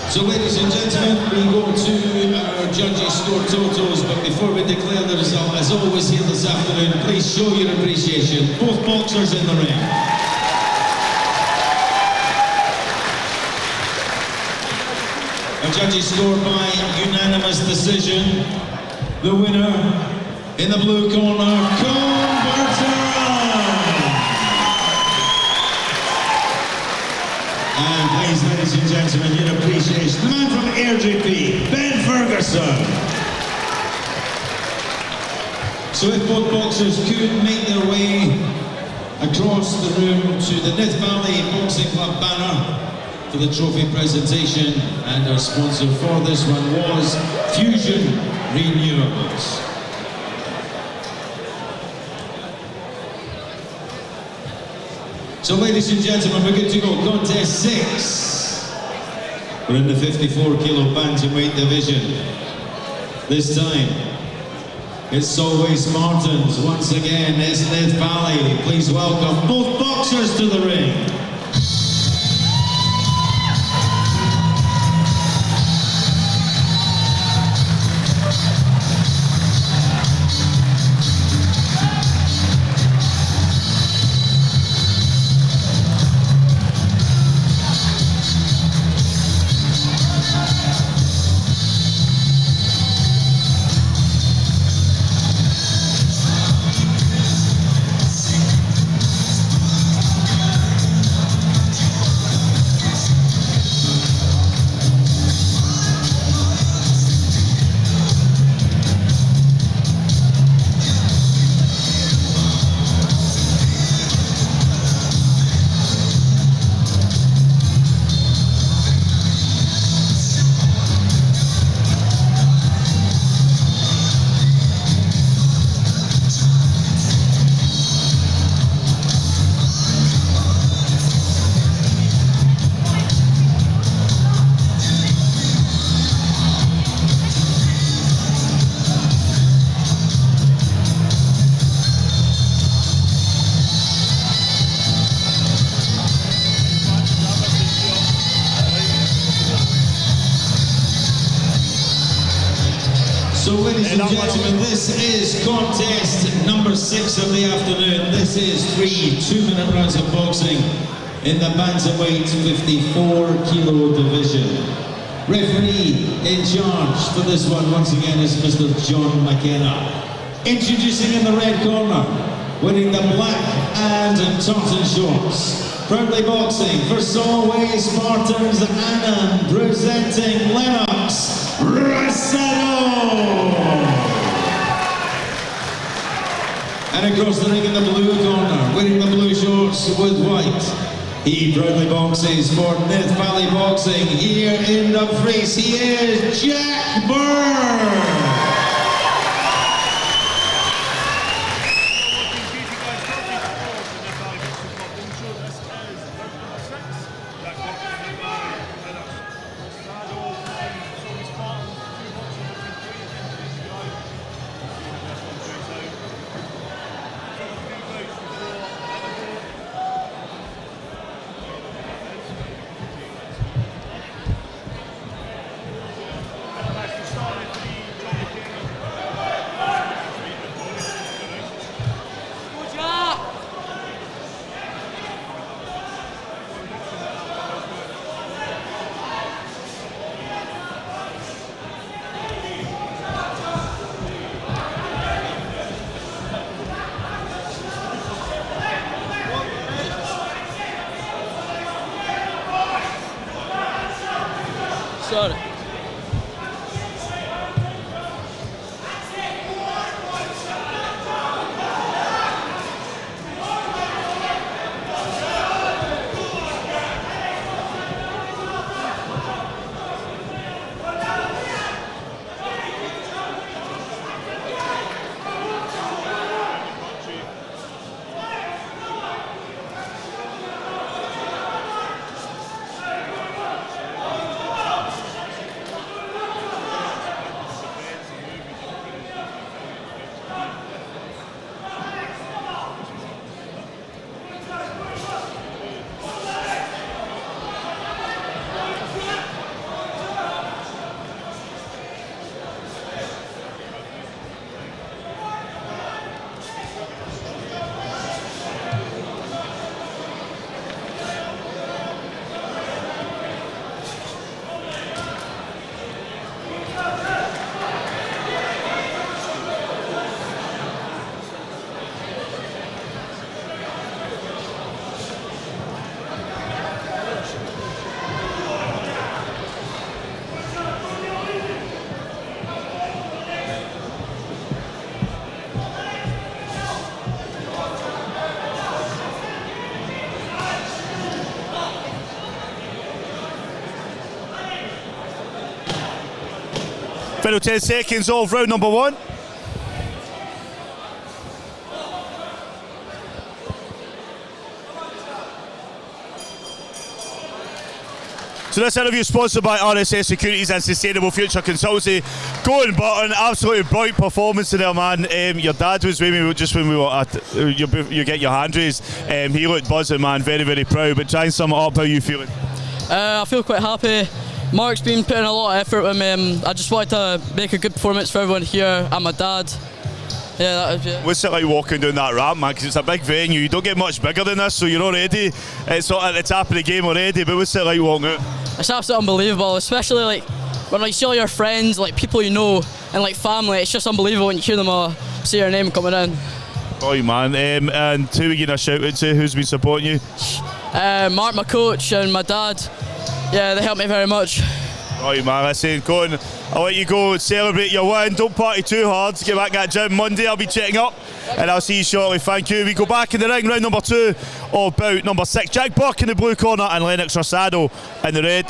S1: So ladies and gentlemen, we go to our judges' score totals, but before we declare the result, as always here this afternoon, please show your appreciation. Both boxers in the ring. Our judges score by unanimous decision. The winner in the blue corner, and please, ladies and gentlemen, your appreciation. The man from JATV, Ben Ferguson. So if both boxers could make their way across the room to the Nithvalley Boxing Club banner for the trophy presentation, and our sponsor for this one was Fusion Renewables. So ladies and gentlemen, we're good to go. Contest 6. We're in the 54 kilo bantamweight division. This time, it's always Spartans. Once again, it's Nithvalley. Please welcome both boxers to the ring. So ladies and gentlemen, this is contest number 6 of the afternoon. This is 3 2-minute rounds of boxing in the bantamweight 54 kilo division. Referee in charge for this one once again is Mr. John McKenna. Introducing in the red corner, wearing the black and tartan shorts, proudly boxing for Solway Spartans Annan, presenting Lennox Rosado. And across the ring in the blue corner, wearing the blue shorts with white, he proudly boxes for Nithvalley Boxing. Here in the face, he is Jack Byrne.
S2: Sorry.
S4: Final 10 seconds of round number 1. So this interview is sponsored by RSS Securities and Sustainable Future Consultancy. Going Button, absolutely bright performance in there, man. Your dad was with me just when we were at, you get your hand raised. He looked buzzing, man, very, very proud. But try and sum it up, how are you feeling?
S9: I feel quite happy. Mark's been putting a lot of effort with me. I just wanted to make a good performance for everyone here and my dad. Yeah, that was it.
S4: What's it like walking down that ramp, man? Because it's a big venue. You don't get much bigger than this, so you're already sort of at the top of the game already. But what's it like walking out?
S9: It's absolutely unbelievable, especially like when you see all your friends, like people you know, and like family. It's just unbelievable when you hear them all say your name coming in.
S1: Oh man, and who are you going to shout out to? Who's been supporting you?
S9: Mark, my coach, and my dad. Yeah, they helped me very much.
S1: Right man, listen, Colin, I'll let you go celebrate your win. Don't party too hard. Get back at gym Monday. I'll be checking up, and I'll see you shortly. Thank you. We go back in the ring, round number 2 of bout number 6. Jack Burke in the blue corner and Lennox Rosado in the red.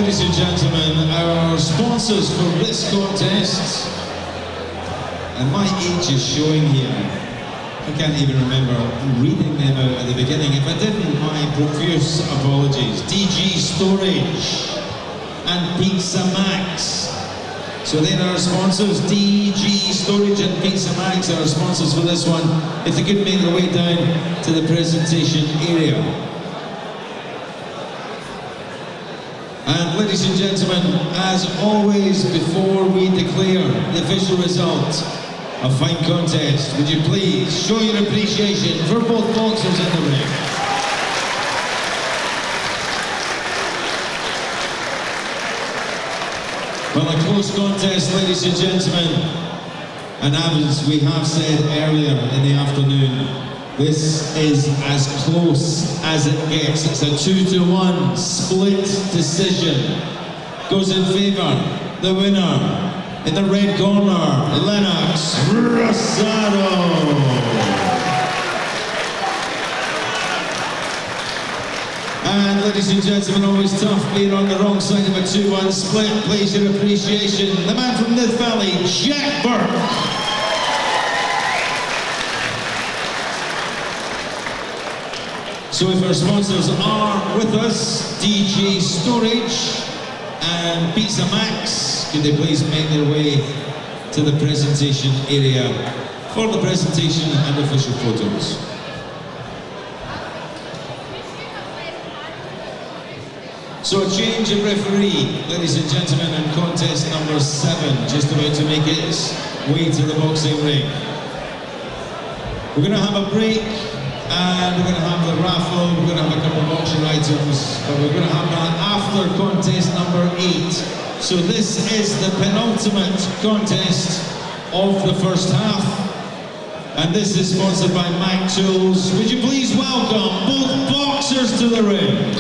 S1: ladies and gentlemen, our sponsors for this contest, and my age is showing here. I can't even remember reading them out at the beginning. If I didn't, my profuse apologies. DG Storage and Pizza Max. So they're our sponsors. DG Storage and Pizza Max are our sponsors for this one. If they could make their way down to the presentation area. And ladies and gentlemen, as always, before we declare the official result of Fine Contest, would you please show your appreciation for both boxers in the ring. Well, a close contest, ladies and gentlemen, and as we have said earlier in the afternoon, this is as close as it gets. It's a 2-1 split decision. Goes in favour, the winner, in the red corner, Lennox Rosado. And ladies and gentlemen, always tough being on the wrong side of a 2-1 split. Please your appreciation, the man from Nithvalley, Jack Burke. So if our sponsors are with us, DG Storage and Pizza Max, could they please make their way to the presentation area for the presentation and official photos. So a change of referee, ladies and gentlemen, in contest number 7, just about to make its way to the boxing ring. We're going to have a break, and we're going to have the raffle, we're going to have a couple of auction items, but we're going to have that after contest number 8. So this is the penultimate contest of the first half, and this is sponsored by Mac Tools. Would you please welcome both boxers to the ring?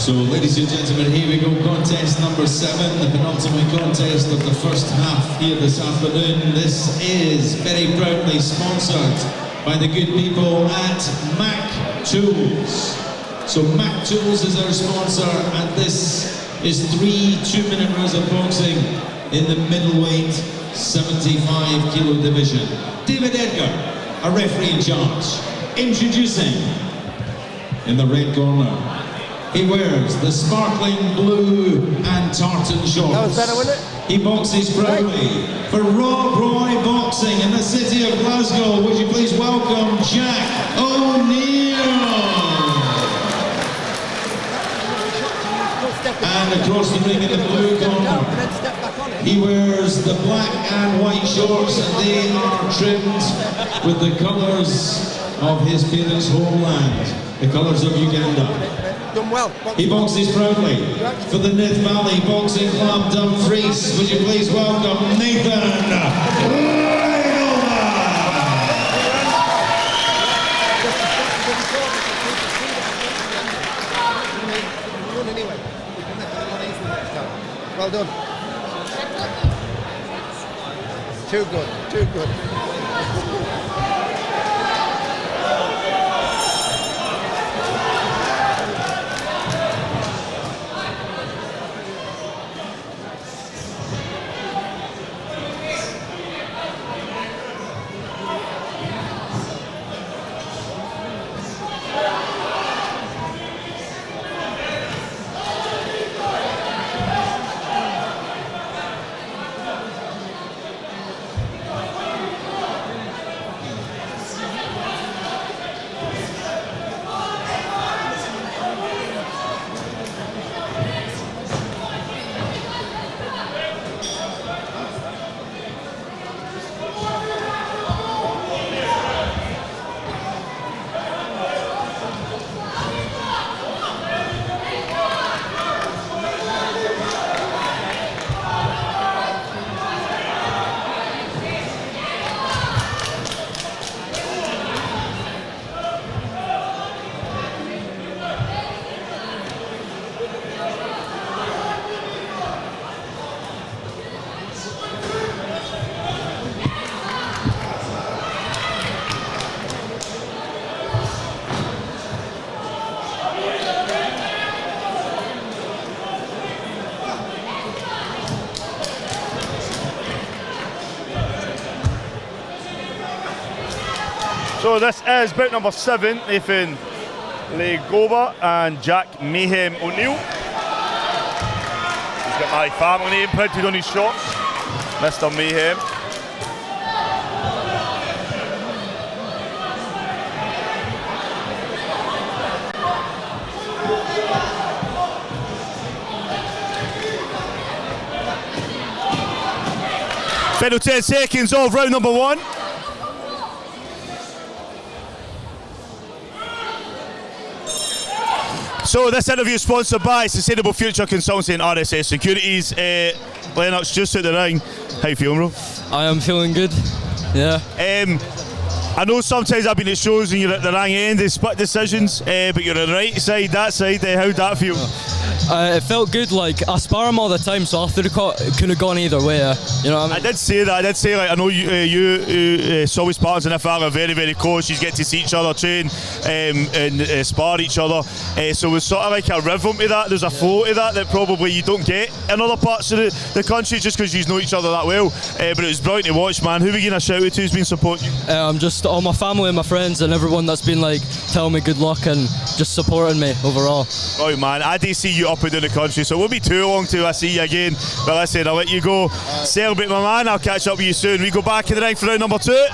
S1: So, ladies and gentlemen, here we go, contest number 7, the penultimate contest of the first half here this afternoon. This is very proudly sponsored by the good people at Mac Tools. So Mac Tools is our sponsor, and this is 3 2-minute rounds of boxing in the middleweight 75 kilo division. David Edgar, a referee in charge. Introducing, in the red corner, he wears the sparkling blue and tartan shorts.
S3: That was better, wasn't it?
S1: He boxes proudly for Rob Roy Boxing in the city of Glasgow. Would you please welcome Jack O'Neill? And across the ring in the blue corner, he wears the black and white shorts, and they are trimmed with the colours of his parents' homeland, the colours of Uganda.
S3: Done well.
S1: He boxes proudly for the Nithvalley Boxing Club, Dumfries. Would you please welcome Nathan
S3: anyway. You can make it one easy next time. Well done. Too good, too good.
S4: So this is bout number 7, Nathan Legova and Jack Mayhem O'Neill. He's got my family name printed on his shorts, Mr. Mayhem. Final 10 seconds of round number 1. So this interview is sponsored by Sustainable Future Consultancy and RSS Securities. Lennox, just at the ring. How you feeling, bro?
S9: I am feeling good. Yeah.
S4: I know sometimes I've been at shows and you're at the wrong end of split decisions, but you're on the right side, that side. How'd that feel?
S9: It felt good. Like I spar him all the time, so I could have gone either way. You know what I mean?
S4: I did say that. I did say, like, I know you Solly's partners in Nithvalley are very, very close. You get to see each other train and spar each other. So it was sort of like a rhythm to that. There's a flow to that probably you don't get in other parts of the country just because you know each other that well. But it was brilliant to watch, man. Who are we going to shout out to who's been supporting you?
S9: Just all my family and my friends and everyone that's been like telling me good luck and just supporting me overall.
S4: Right, man. I do see you up and down the country, so it won't be too long till I see you again. But listen, I'll let you go. Celebrate, my man. I'll catch up with you soon. We go back in the ring for round number 2.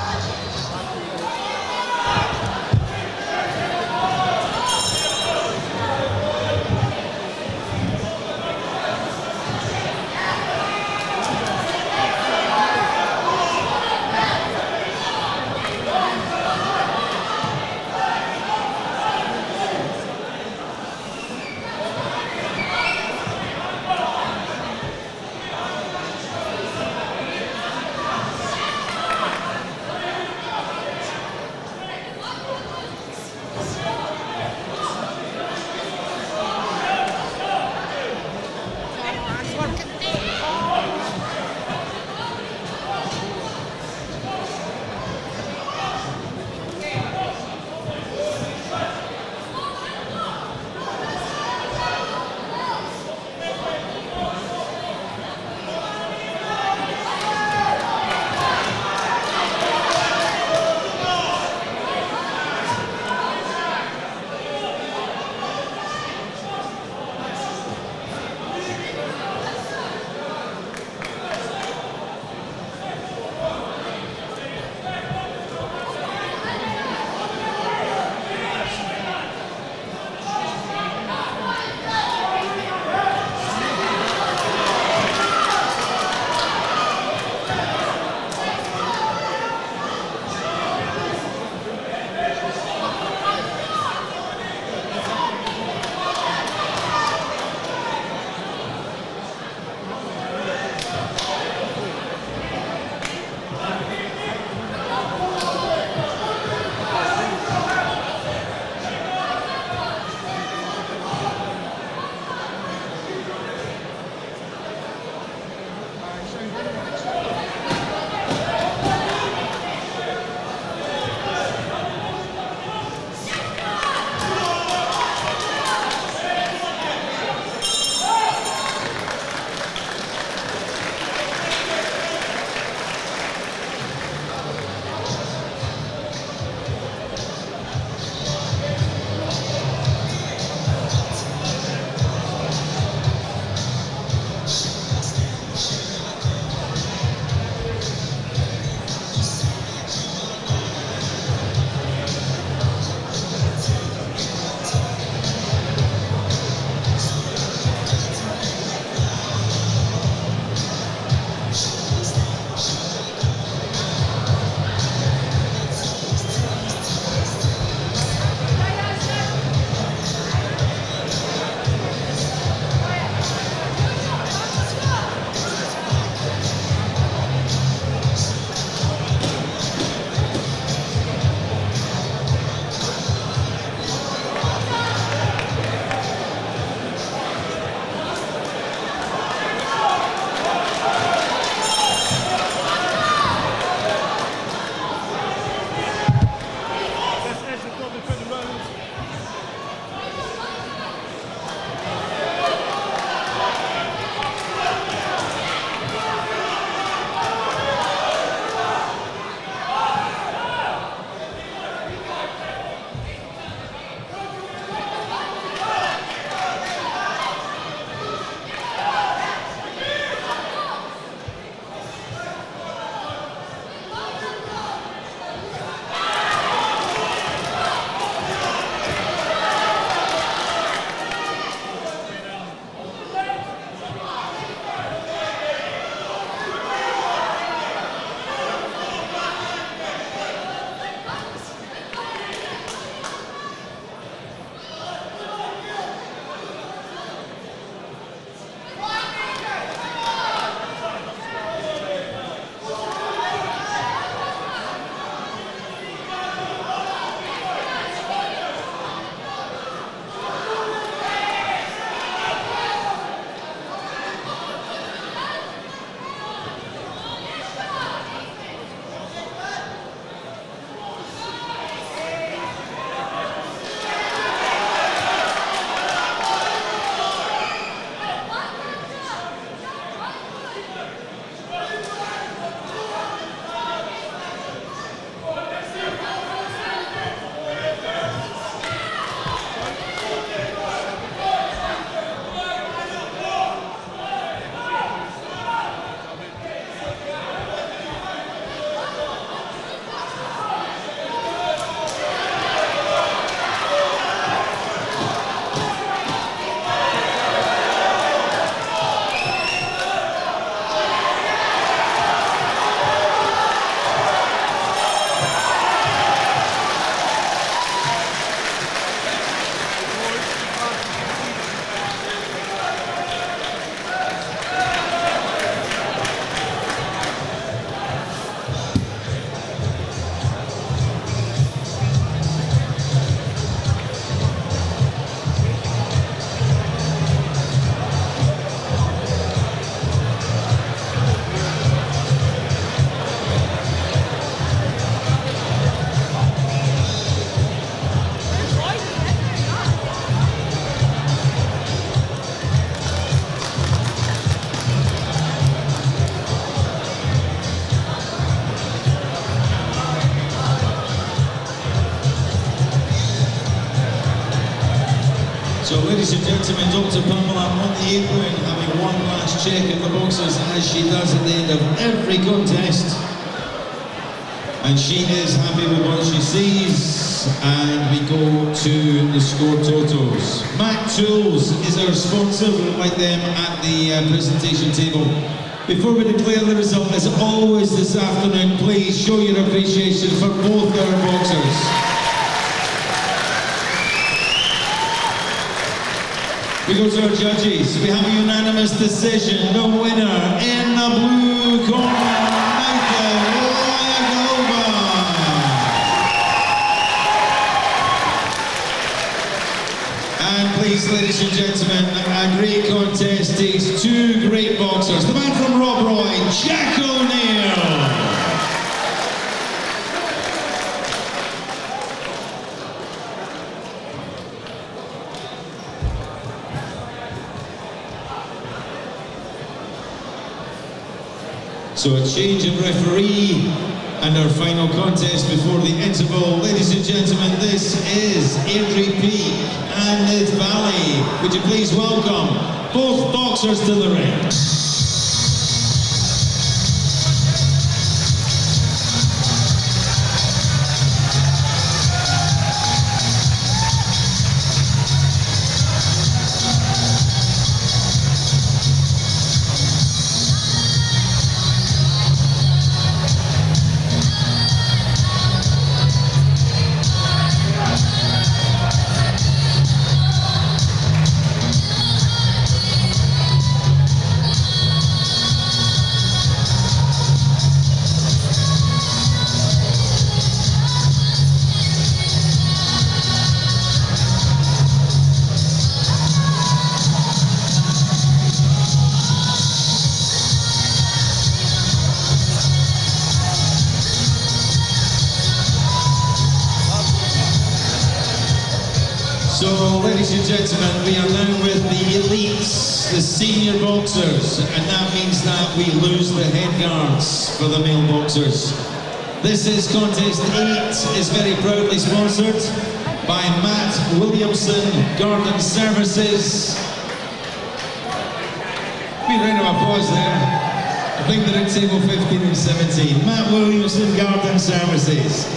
S1: gentlemen, Dr. Pamela on the apron, having one last check at the boxers as she does at the end of every contest. And she is happy with what she sees, and we go to the score totals. Mac Tools is our sponsor, we would like them at the presentation table. Before we declare the result, as always this afternoon, please show your appreciation for both our boxers. We go to our judges. We have a unanimous decision. The winner in the blue corner, Nithvalley. And please, ladies and gentlemen, a great contest takes two great boxers. The man from Rob Roy, Jack O'Neill. So a change of referee and our final contest before the interval. Ladies and gentlemen, this is Airdrie Peak and Nithvalley. Would you please welcome both boxers to the ring. So, ladies and gentlemen, we are now with the elites, the senior boxers, and that means that we lose the head guards for the male boxers. This is contest 8, is very proudly sponsored by Matt Williamson Garden Services. Big round of applause there. I think they're at table 15 and 17. Matt Williamson Garden Services.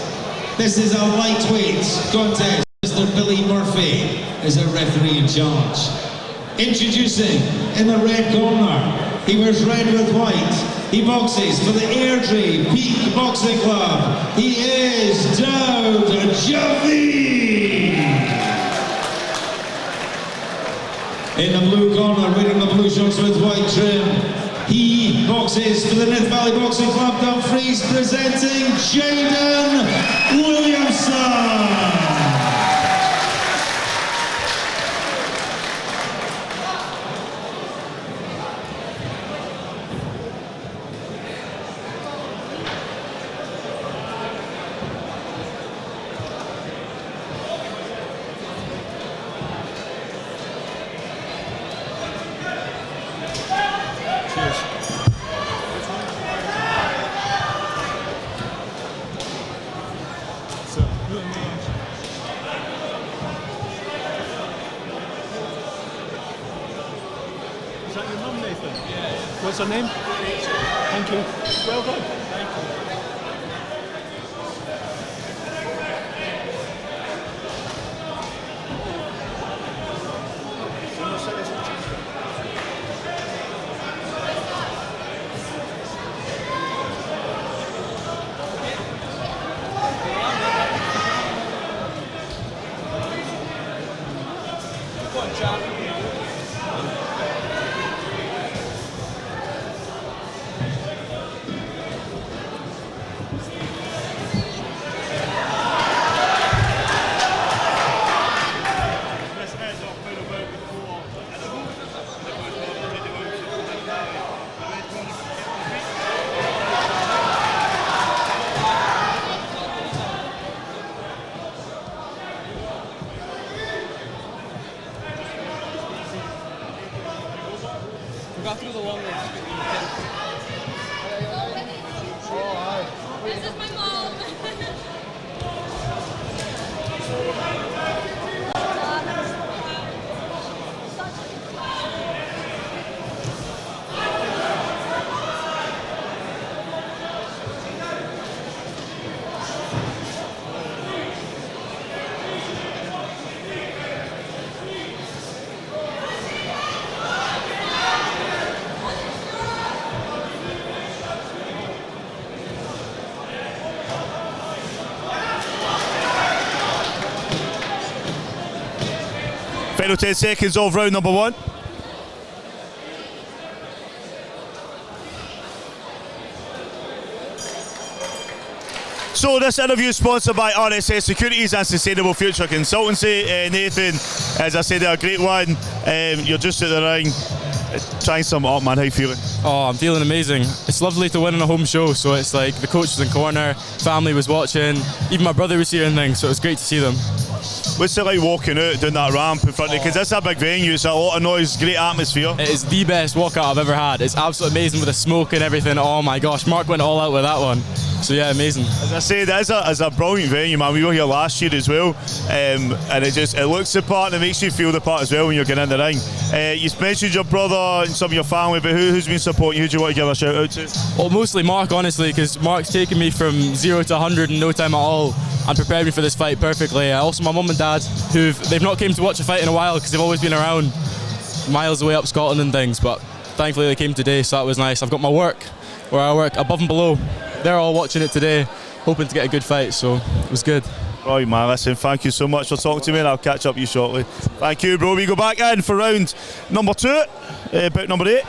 S1: This is a lightweight contest. Mr. Billy Murphy is a referee in charge. Introducing in the red corner, he wears red with white. He boxes for the Airdrie Peak Boxing Club. He is JATV. In the blue corner, wearing the blue shorts with white trim, he boxes for the Nithvalley Boxing Club, Dumfries, presenting Jaden Williamson.
S10: Is that your mum, Nathan? Yeah. What's her name? Thank you. Well done. Thank you. Go on, Jack.
S9: We got through the long way.
S5: This is my mom.
S4: Final 10 seconds of round number 1. So this interview is sponsored by RSS Securities and Sustainable Future Consultancy. Nathan, as I said, they're a great one. You're just at the ring. Trying some up, man. How you feeling?
S11: Oh, I'm feeling amazing. It's lovely to win in a home show, so it's like the coach was in corner, family was watching, even my brother was here and things, so it was great to see them.
S4: What's it like walking out doing that ramp in front of you? Because it's a big venue, it's a lot of noise, great atmosphere.
S11: It is the best walkout I've ever had. It's absolutely amazing with the smoke and everything. Oh my gosh, Mark went all out with that one. So yeah, amazing.
S4: As I said, it's a brilliant venue, man. We were here last year as well, and it looks the part and it makes you feel the part as well when you're getting in the ring. You mentioned your brother and some of your family, but who's been supporting you? Who do you want to give a shout out to?
S11: Well, mostly Mark, honestly, because Mark's taken me from 0 to 100 in no time at all and prepared me for this fight perfectly. Also my mum and dad, they've not came to watch a fight in a while because they've always been around miles away up Scotland and things, but thankfully they came today, so that was nice. I've got my work, where I work above and below. They're all watching it today, hoping to get a good fight, so it was good.
S4: Right, man, listen, thank you so much for talking to me, and I'll catch up with you shortly. Thank you, bro. We go back in for round number 2, bout number 8.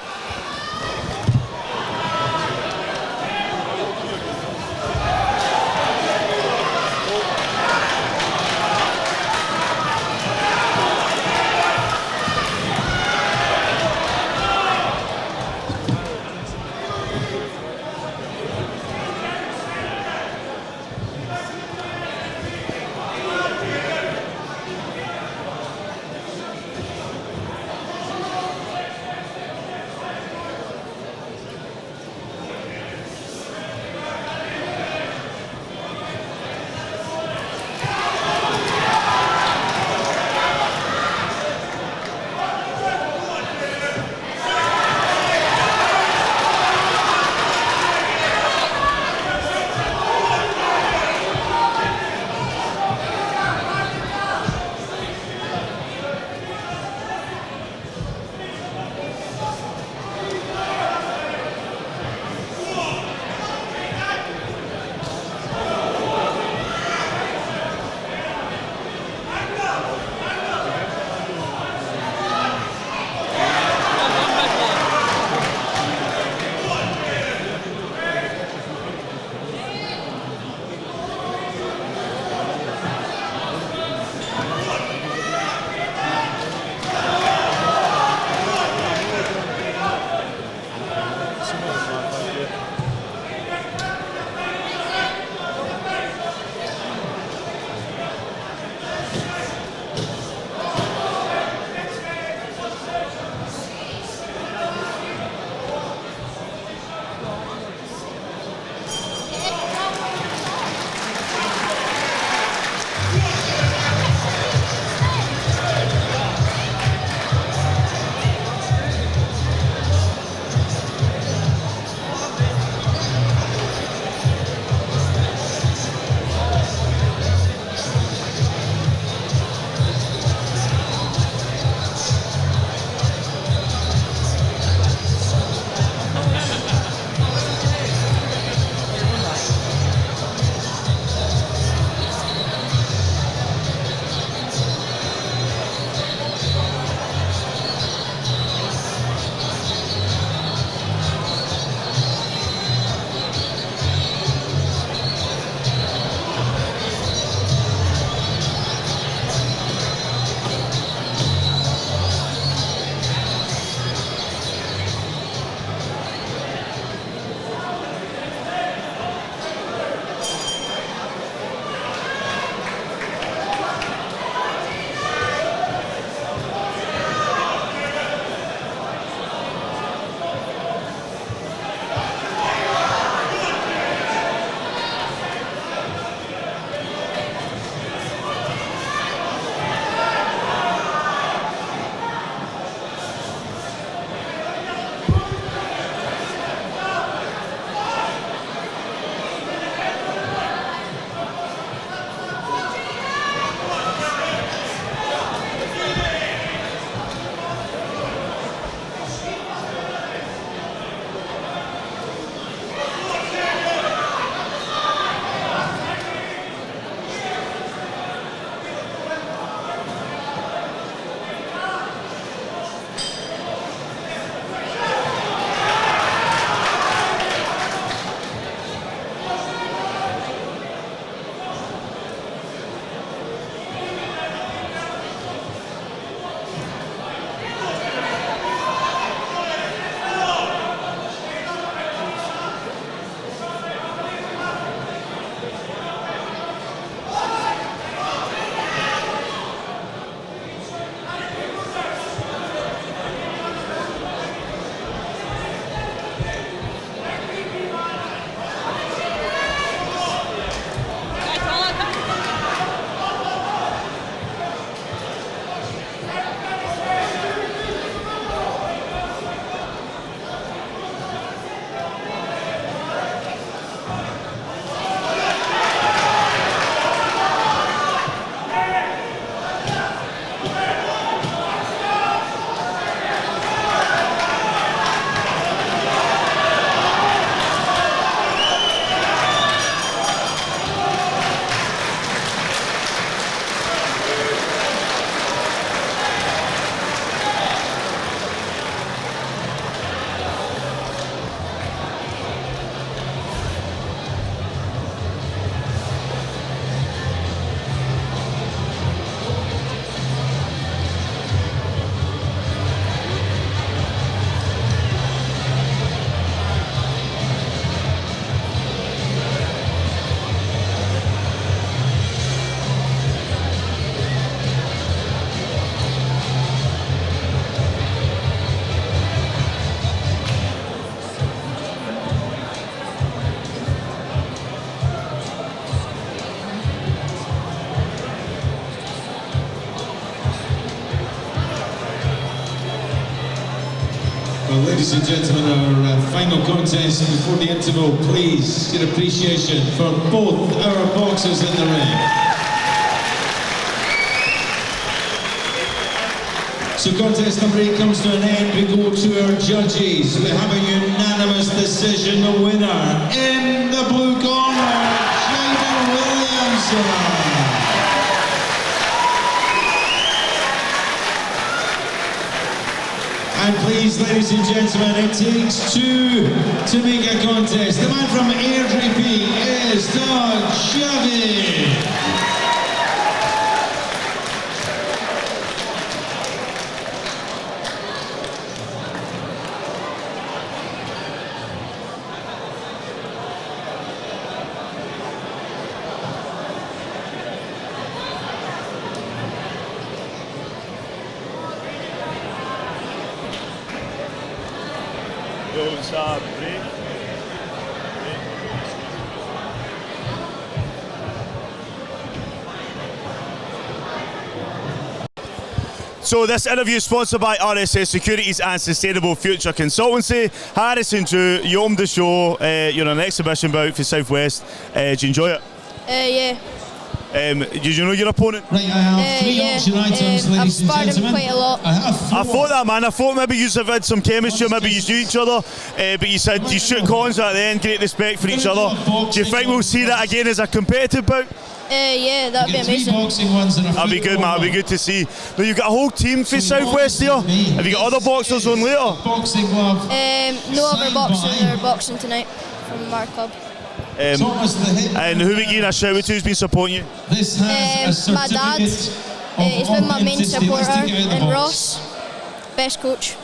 S1: ladies and gentlemen, our final contest before the interval. Please get appreciation for both our boxers in the ring. So contest number 8 comes to an end. We go to our judges. We have a unanimous decision. The winner in the blue corner, JATV Williamson. And please, ladies and gentlemen, it takes two to make a contest. The man from Airdrie is Doug Shavy.
S4: So this interview is sponsored by RSS Securities and Sustainable Future Consultancy. Harrison Drew, you opened the show, you're on an exhibition bout for Southwest. Did you enjoy it?
S5: Yeah.
S4: Did you know your opponent?
S1: Right, I have three option items, ladies and
S5: I've
S1: gentlemen.
S5: sparred him quite a lot.
S4: I thought that, man. I thought maybe you have had some chemistry, maybe you knew each other, but you said you shoot cons at the end, great respect for each other. Do you think we'll see that again as a competitive bout?
S5: Yeah, that'd be amazing.
S4: That'd be good, man. That'd be good to see. Now you've got a whole team for Southwest here. Have you got other boxers on later?
S5: No other boxers are boxing tonight from our club.
S4: And who are we getting a shout out to who's been supporting you?
S5: My dad, he's been my main supporter, and Ross, best coach.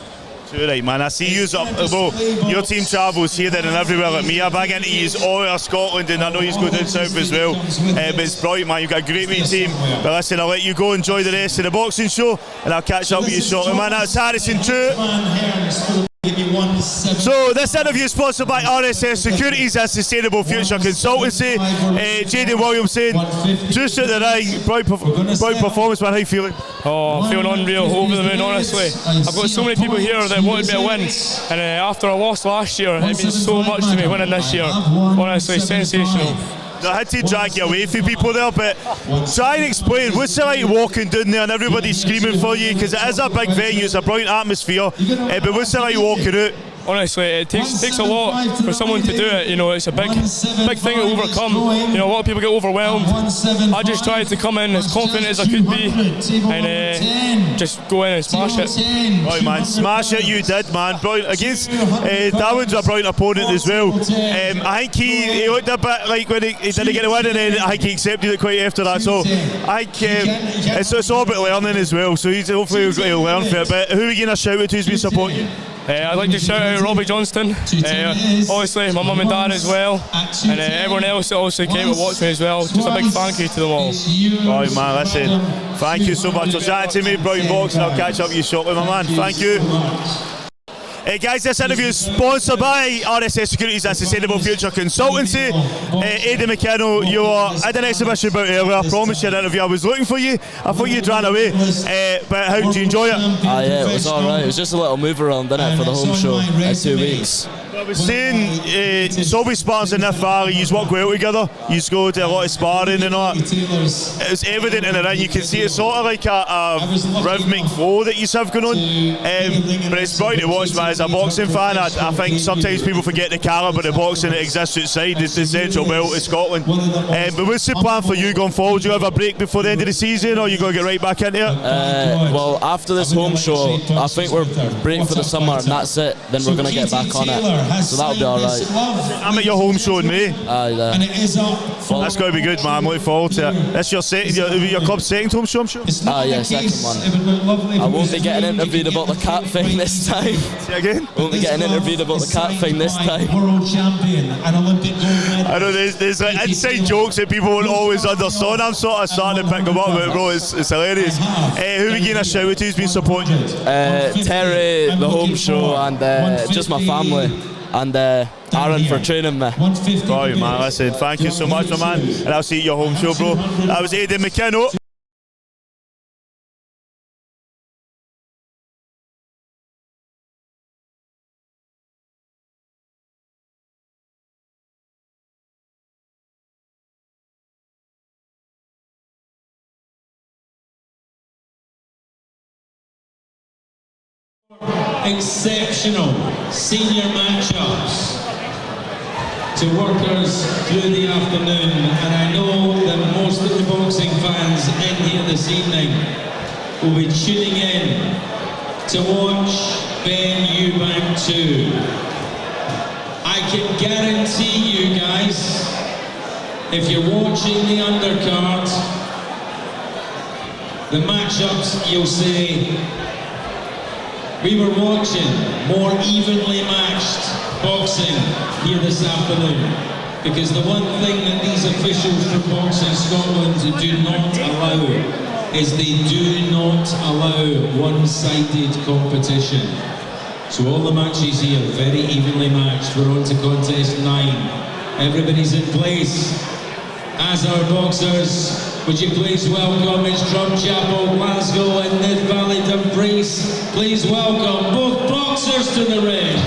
S4: Right, man. I see you up. Well, your team travels here, there, and everywhere like me. I'm big into you all over Scotland, and I know you go down south as well. But it's brilliant, man. You've got a great wee team. But listen, I'll let you go enjoy the rest of the boxing show, and I'll catch up with you shortly, man. That's Harrison Drew. So this interview is sponsored by RSS Securities and Sustainable Future Consultancy. JATV Williamson, just at the ring, bright performance, man. How you feeling?
S11: Oh, I'm feeling unreal, over the moon, honestly. I've got so many people here that wanted me to win, and after I lost last year, it means so much to me winning this year. Honestly, sensational.
S4: I had to drag you away from people there, but try and explain, what's it like walking down there and everybody's screaming for you, because it is a big venue, it's a brilliant atmosphere, but what's it like walking out?
S11: Honestly, it takes a lot for someone to do it. You know, it's a big thing to overcome. You know, a lot of people get overwhelmed. I just tried to come in as confident as I could be and just go in and smash it.
S4: Right, man, smash it, you did, man. Brilliant. Against Darwin's a brilliant opponent as well. I think he looked a bit like when he didn't get a win, and then I think he accepted it quite after that. So I think it's all about learning as well. So he's hopefully going to learn from it. But who are you going to shout out to who's been supporting you?
S11: I'd like to shout out Robbie Johnston, obviously my mum and dad as well, and everyone else that also came to watch me as well. Just a big thank you to them all.
S4: Right, man, listen, thank you so much for chatting to me, brilliant boxing. I'll catch up with you shortly, my man. Thank you. Guys, this interview is sponsored by RSS Securities and Sustainable Future Consultancy. Aidan McKenna, you were at an exhibition about earlier. I promised you an interview. I was looking for you. I thought you'd ran away. But how did you enjoy it?
S12: Yeah, it was alright. It was just a little move around, didn't it, for the home show in 2 weeks.
S4: I was saying, it's always spars in Nithvalley. You work well together. You go to a lot of sparring and all that. It's evident in the ring. You can see it's sort of like a rhythmic flow that you have going on. But it's brilliant to watch, man. As a boxing fan, I think sometimes people forget the calibre of boxing that exists outside the central belt of Scotland. But what's the plan for you going forward? Do you have a break before the end of the season, or are you going to get right back into it?
S12: Well, after this home show, I think we're break for the summer, and that's it. Then we're going to get back on it. So that'll be alright.
S4: I'm at your home show in May.
S12: Yeah.
S4: That's going to be good, man. I'm looking forward to it. That's your club's second home show, I'm sure?
S12: Yeah, second one. I won't be getting interviewed about the cat thing this time.
S4: Say again?
S12: Won't be getting interviewed about the cat thing this time.
S1: World champion and Olympic gold medal.
S4: I know there's like inside jokes that people won't always understand. I'm sort of starting to pick them up, but bro, it's hilarious. Who are we getting a shout out to who's been supporting you?
S12: Terry, the home show, and just my family. And Aaron for training me.
S4: Right, man, listen, thank you so much, my man. And I'll see you at your home show, bro. That was Aidan McKenna.
S1: Exceptional senior matchups to workers through the afternoon, and I know that most of the boxing fans in here this evening will be tuning in to watch Ben Eubank 2. I can guarantee you guys, if you're watching the undercard, the matchups, you'll say, we were watching more evenly matched boxing here this afternoon, because the one thing that these officials from Boxing Scotland do not allow is they do not allow one-sided competition. So all the matches here very evenly matched. We're on to contest 9. Everybody's in place. As our boxers, would you please welcome, it's Drumchapel, Glasgow and Nithvalley, Dumfries. Please welcome both boxers to the ring.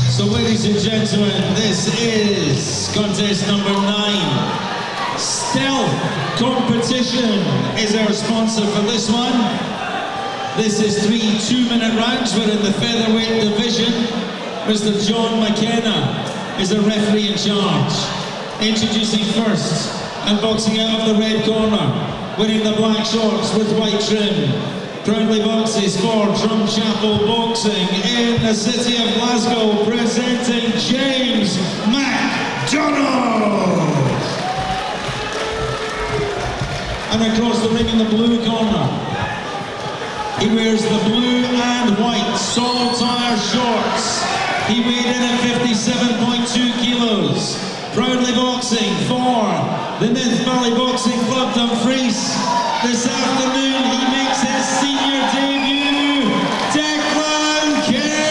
S1: So ladies and gentlemen, this is contest number 9. Stealth Competition is our sponsor for this one. This is 3 2-minute rounds. We're in the featherweight division. Mr. John McKenna is the referee in charge. Introducing first, and boxing out of the red corner, wearing the black shorts with white trim, proudly boxes for Drumchapel Boxing in the city of Glasgow, presenting James McDonald. And across the ring in the blue corner, he wears the blue and white Saltire shorts. He weighed in at 57.2 kilos. Proudly boxing for the Nithvalley Boxing Club Dumfries. This afternoon he makes his senior debut, Declan Cairns.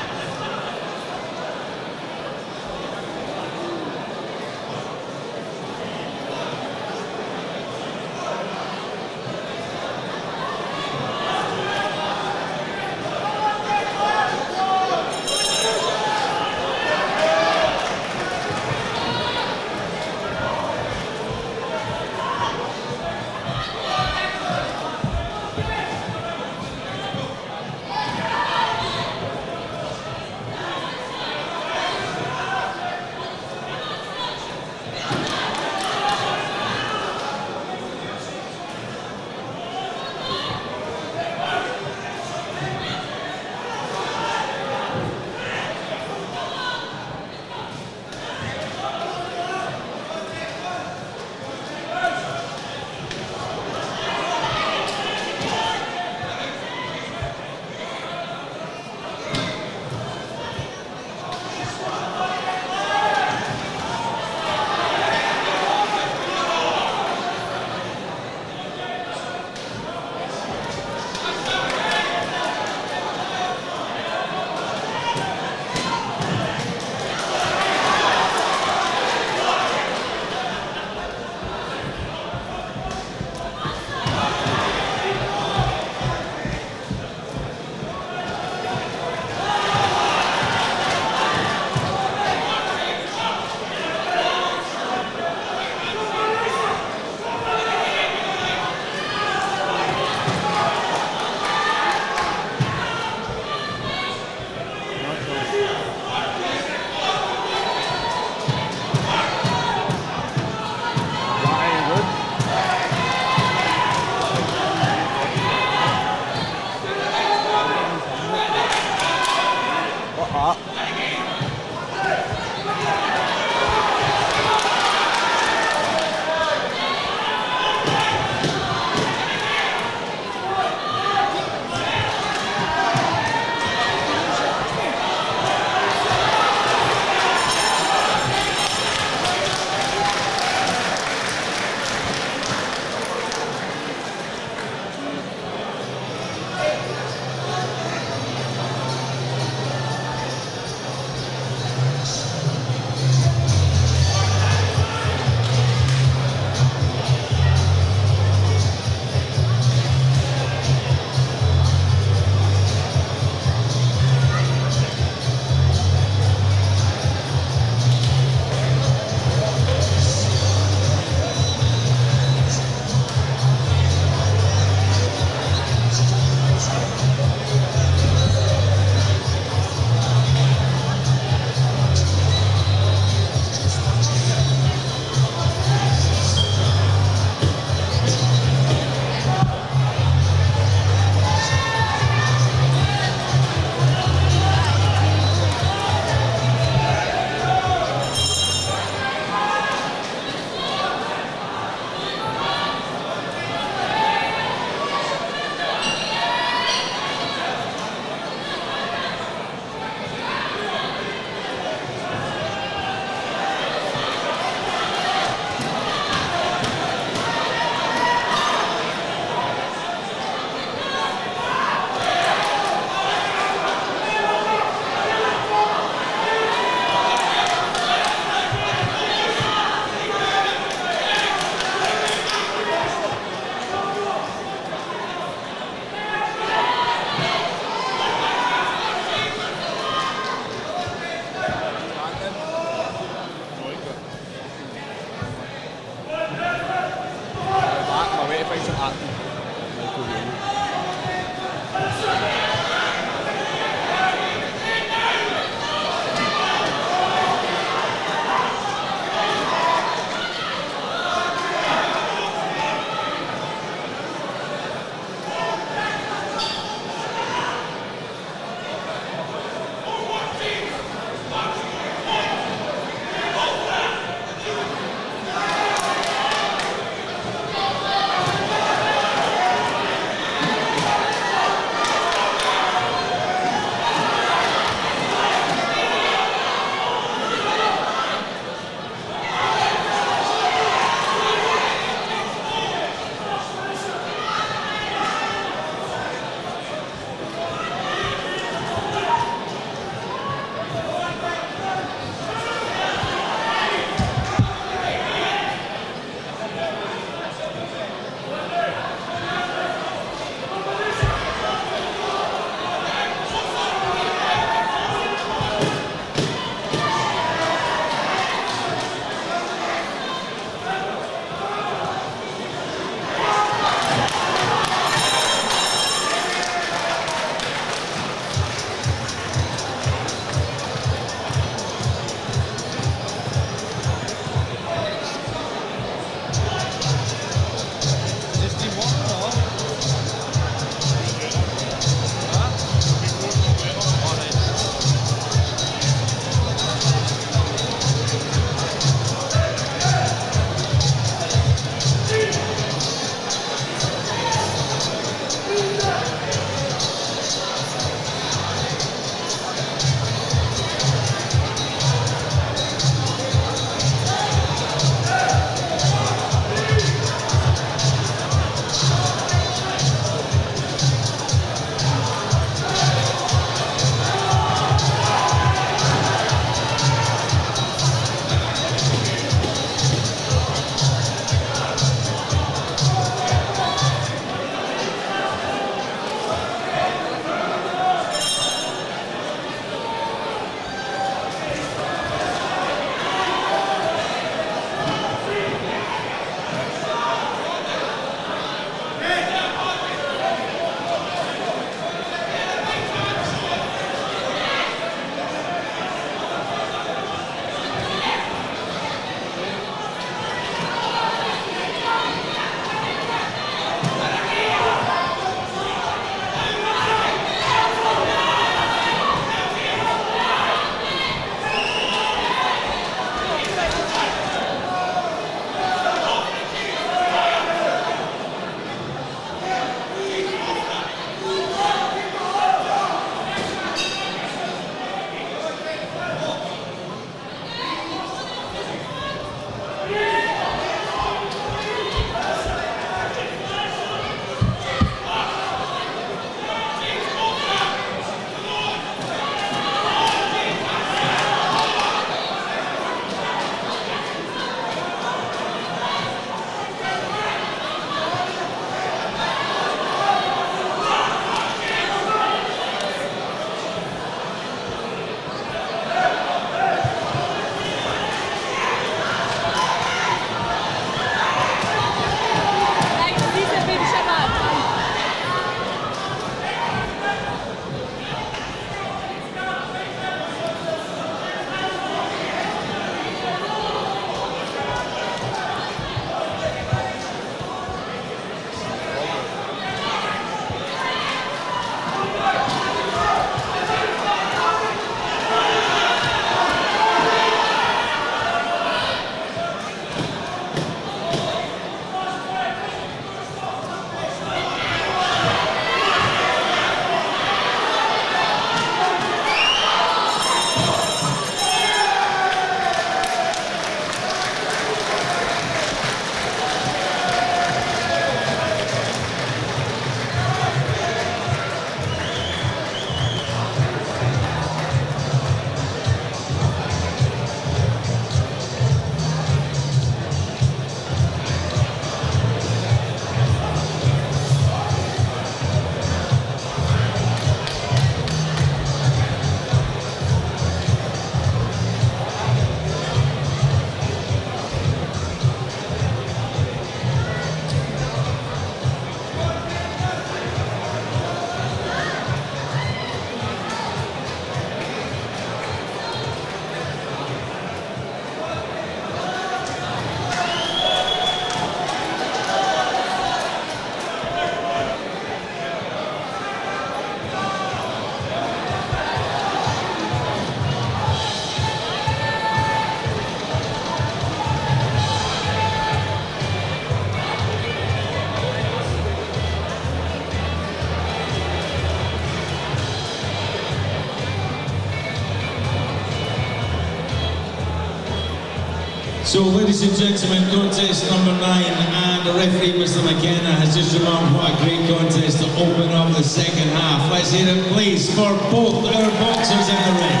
S1: So, ladies and gentlemen, contest number 9, and the referee, Mr. McKenna, has just remarked what a great contest to open up the second half. Let's hear it, please, for both our boxers in the ring.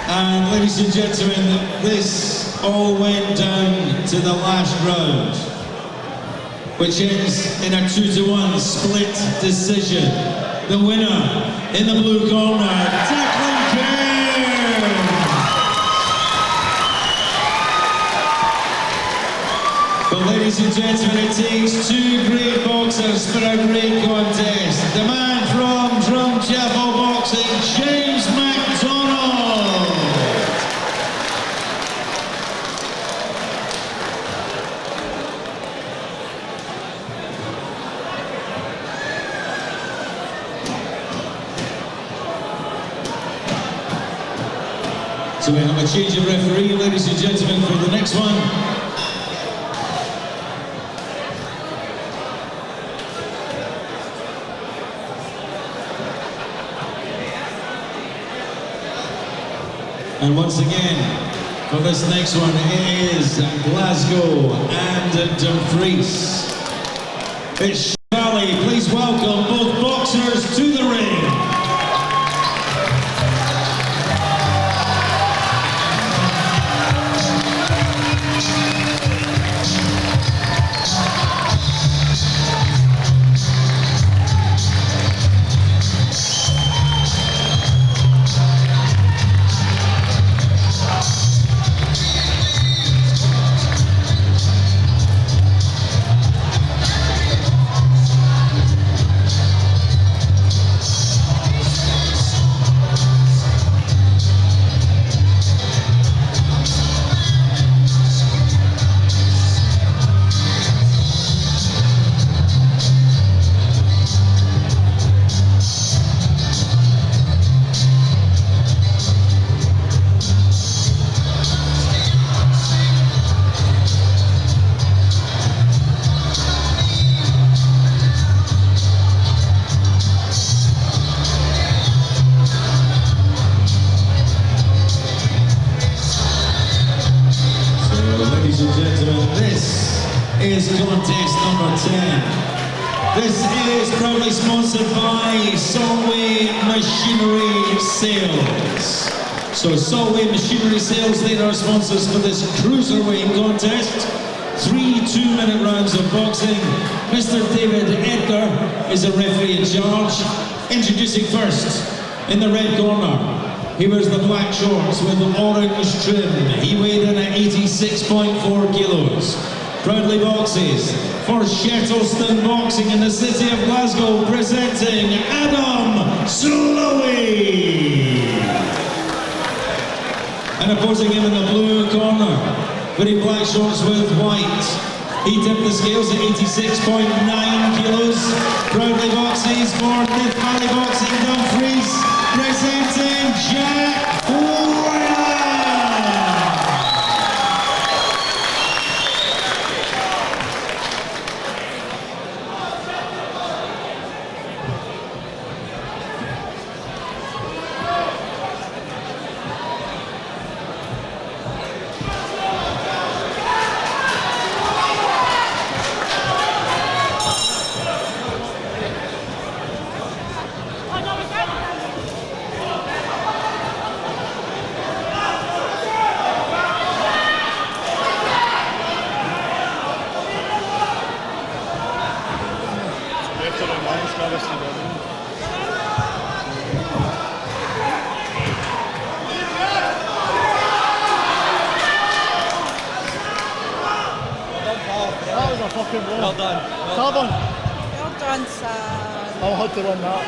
S1: And ladies and gentlemen, this all went down to the last round, which ends in a 2-1 split decision. The winner in the blue corner, Declan Cairn. But ladies and gentlemen, it takes 2 great boxers for a great contest. The man from Drumchapel Boxing, James McDonald. So we have a change of referee, ladies and gentlemen, for the next one. And once again, for this next one, it is Glasgow and Dumfries. It's Nithvalley. Please welcome both boxers to the ring. Is contest number 10. This is proudly sponsored by Solway Machinery Sales. So Solway Machinery Sales, they are sponsors for this cruiserweight contest. 3 2-minute rounds of boxing. Mr. David Edgar is a referee in charge. Introducing first, in the red corner, he wears the black shorts with the orange trim. He weighed in at 86.4 kilos. Proudly boxes for Shettleston Boxing in the city of Glasgow, presenting Adam Slowey. And opposing him in the blue corner, wearing black shorts with white. He tipped the scales at 86.9 kilos. Proudly boxes for Nithvalley Boxing Dumfries, presenting Jack Warner.
S10: Well done.
S13: Well done, son.
S10: I'll have to run that.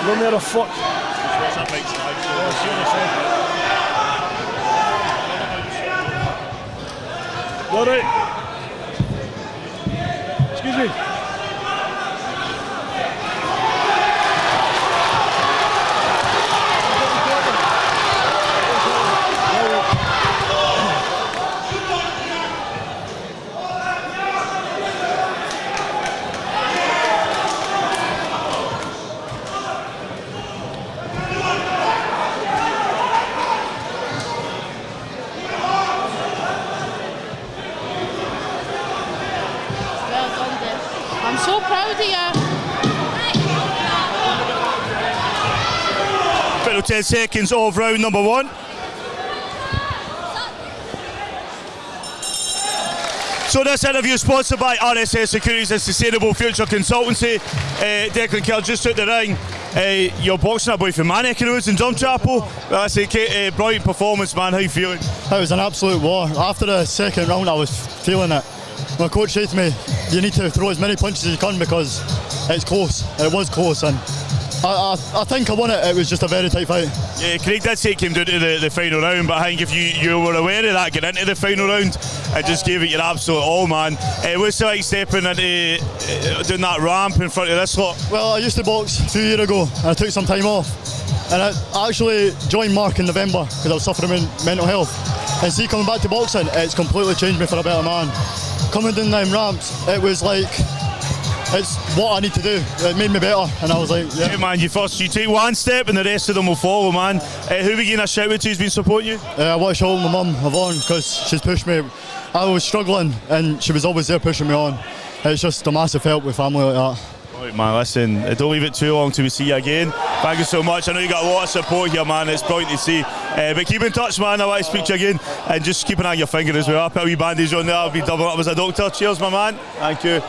S10: Run there a foot. All right. Excuse me.
S14: I'm so proud of you.
S4: Final 10 seconds of round number 1. So this interview is sponsored by RSS Securities and Sustainable Future Consultancy. Declan Kerr just out the ring. You're boxing a boy from Manic Roads in Drumchapel. That's a brilliant performance, man. How you feeling?
S15: It was an absolute war. After the second round, I was feeling it. My coach said to me, you need to throw as many punches as you can because it's close. It was close, and I think I won it. It was just a very tight fight.
S4: Yeah, Craig did say it came down to the final round, but I think if you were aware of that, get into the final round and just gave it your absolute all, man. What's it like stepping into doing that ramp in front of this lot?
S15: Well, I used to box a few years ago, and I took some time off. And I actually joined Mark in November because I was suffering with mental health. And see, coming back to boxing, it's completely changed me for a better man. Coming down them ramps, it was like, it's what I need to do. It made me better, and I was like, yeah.
S4: Man, you take one step and the rest of them will follow, man. Who are we getting a shout out to who's been supporting you?
S15: I want to shout out my mum, Yvonne, because she's pushed me. I was struggling, and she was always there pushing me on. It's just a massive help with family like that.
S4: Right, man, listen, don't leave it too long till we see you again. Thank you so much. I know you got a lot of support here, man. It's brilliant to see. But keep in touch, man. I want to speak to you again. And just keep an eye on your finger as well. I'll put a wee bandage on there. I'll be doubling up as a doctor. Cheers, my man. Thank you.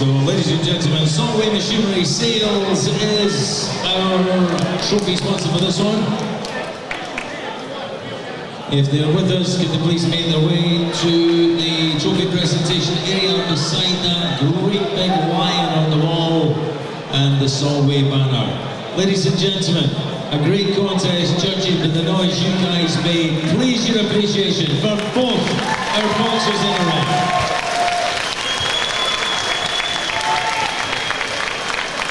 S1: So, ladies and gentlemen, Solway Machinery Sales is our trophy sponsor for this one. If they're with us, can they please make their way to the trophy presentation area beside that great big lion on the wall and the Solway banner. Ladies and gentlemen, a great contest judging by the noise you guys made. Please your appreciation for both our boxers in the ring.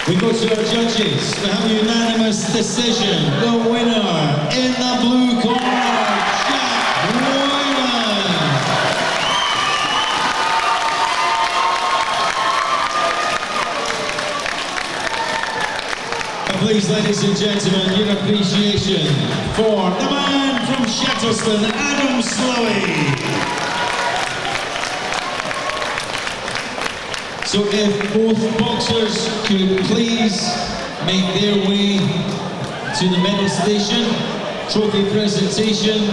S1: We go to our judges. We have a unanimous decision. The winner in the blue corner, please, ladies and gentlemen, your appreciation for the man from Shettleston, Adam Slowey. So if both boxers could please make their way to the medal station, trophy presentation,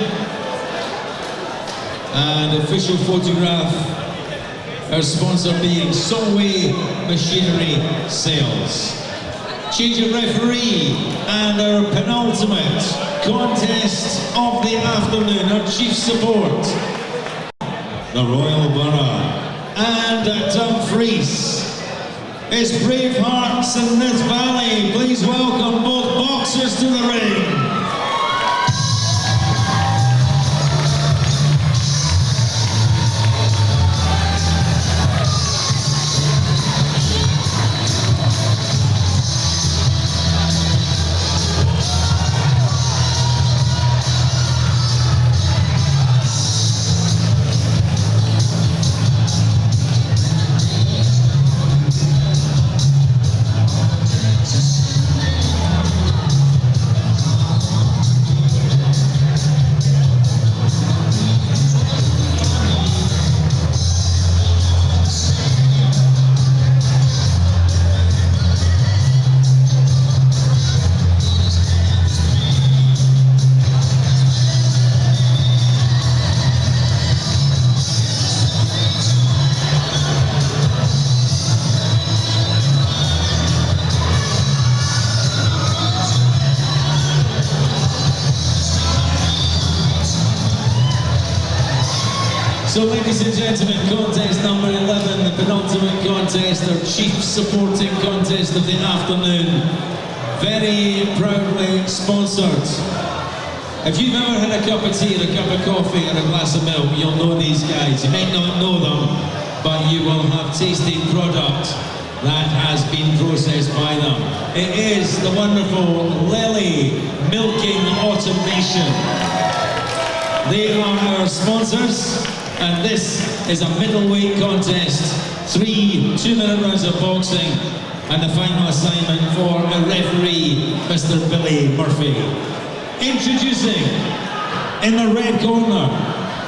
S1: and official photograph, our sponsor being Solway Machinery Sales. Change of referee and our penultimate contest of the afternoon, our chief support, the Royal Borough and Dumfries. It's Bravehearts in Nithvalley. Please welcome both boxers to the ring. So ladies and gentlemen, contest number 11, the penultimate contest, our chief supporting contest of the afternoon, very proudly sponsored. If you've ever had a cup of tea or a cup of coffee or a glass of milk, you'll know these guys. You may not know them, but you will have tasted product that has been processed by them. It is the wonderful Lily Milking Automation. They are our sponsors. And this is a middleweight contest, 3 two-minute rounds of boxing, and the final assignment for a referee, Mr. Billy Murphy. Introducing, in the red corner,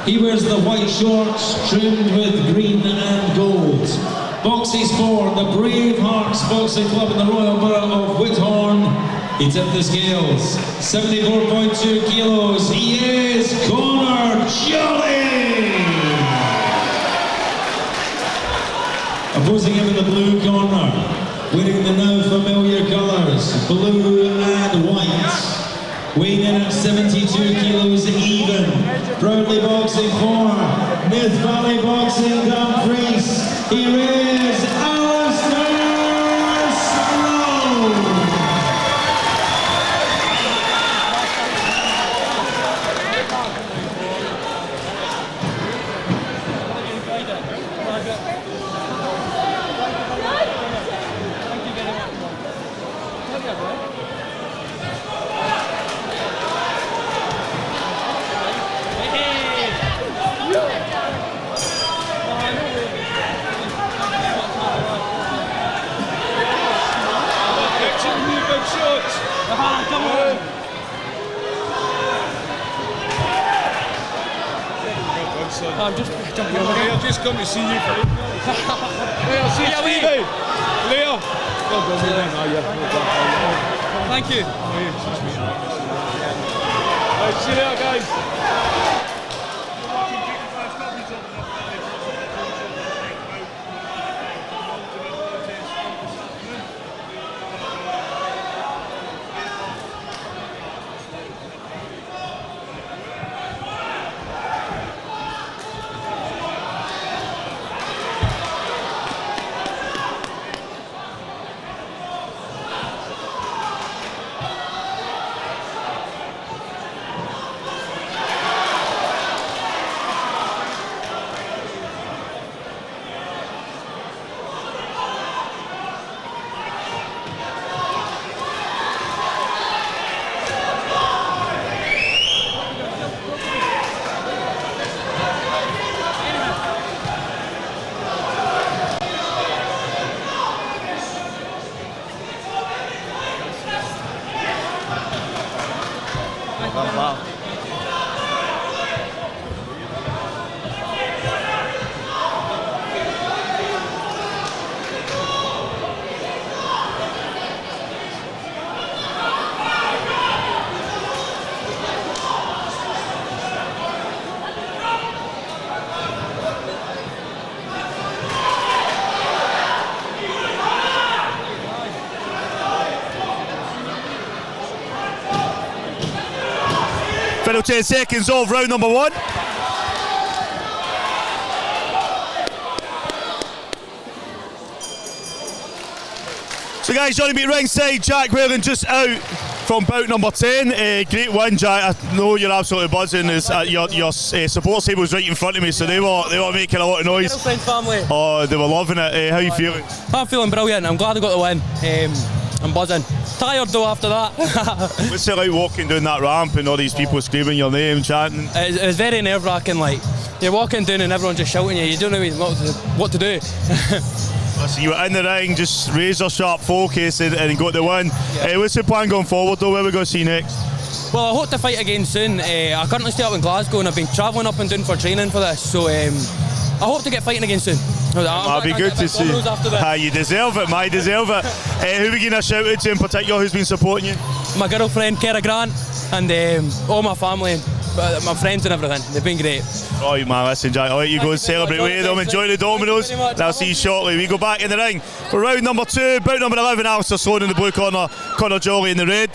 S1: he wears the white shorts trimmed with green and gold. Boxes for the Bravehearts Boxing Club in the Royal Borough of Whithorn. He tipped the scales, 74.2 kilos. He is Connor Jolly! Opposing him in the blue corner, wearing the now familiar colours, blue and white, weighing in at 72 kilos even, proudly boxing for Nithvalley Boxing Dumfries, here is Alistair Sloan!
S10: I'm just jumping over here. I've just come to see you. Hey, I'll see you later. Well done, thank you. Right, see you later, guys.
S4: Final 10 seconds of round number 1. So guys, joining me ringside, Jack Whelan just out from bout number 10. Great win, Jack. I know you're absolutely buzzing. Your support table was right in front of me, so they were making a lot of noise.
S14: Girlfriend family.
S4: Oh, they were loving it. How are you feeling?
S14: I'm feeling brilliant. I'm glad I got the win. I'm buzzing. Tired though after that.
S4: What's it like walking down that ramp and all these people screaming your name, chanting?
S14: It was very nerve-wracking. Like you're walking down and everyone's just shouting you. You don't know what to do.
S4: So you were in the ring, just razor sharp focus and got the win.
S14: Yeah.
S4: What's the plan going forward though? Where are we going to see next?
S14: Well, I hope to fight again soon. I currently stay up in Glasgow and I've been travelling up and down for training for this. So I hope to get fighting again soon.
S4: That'd be good to see. You deserve it, man. Deserve it. Who are we going to shout out to in particular who's been supporting you?
S14: My girlfriend, Kara Grant, and all my family, my friends and everything. They've been great.
S4: Right, man, listen, Jack, I'll let you go and celebrate with them. Enjoy the dominoes. And I'll see you shortly. We go back in the ring for round number 2. Bout number 11, Alistair Sloan in the blue corner, Conor Jolly in the red.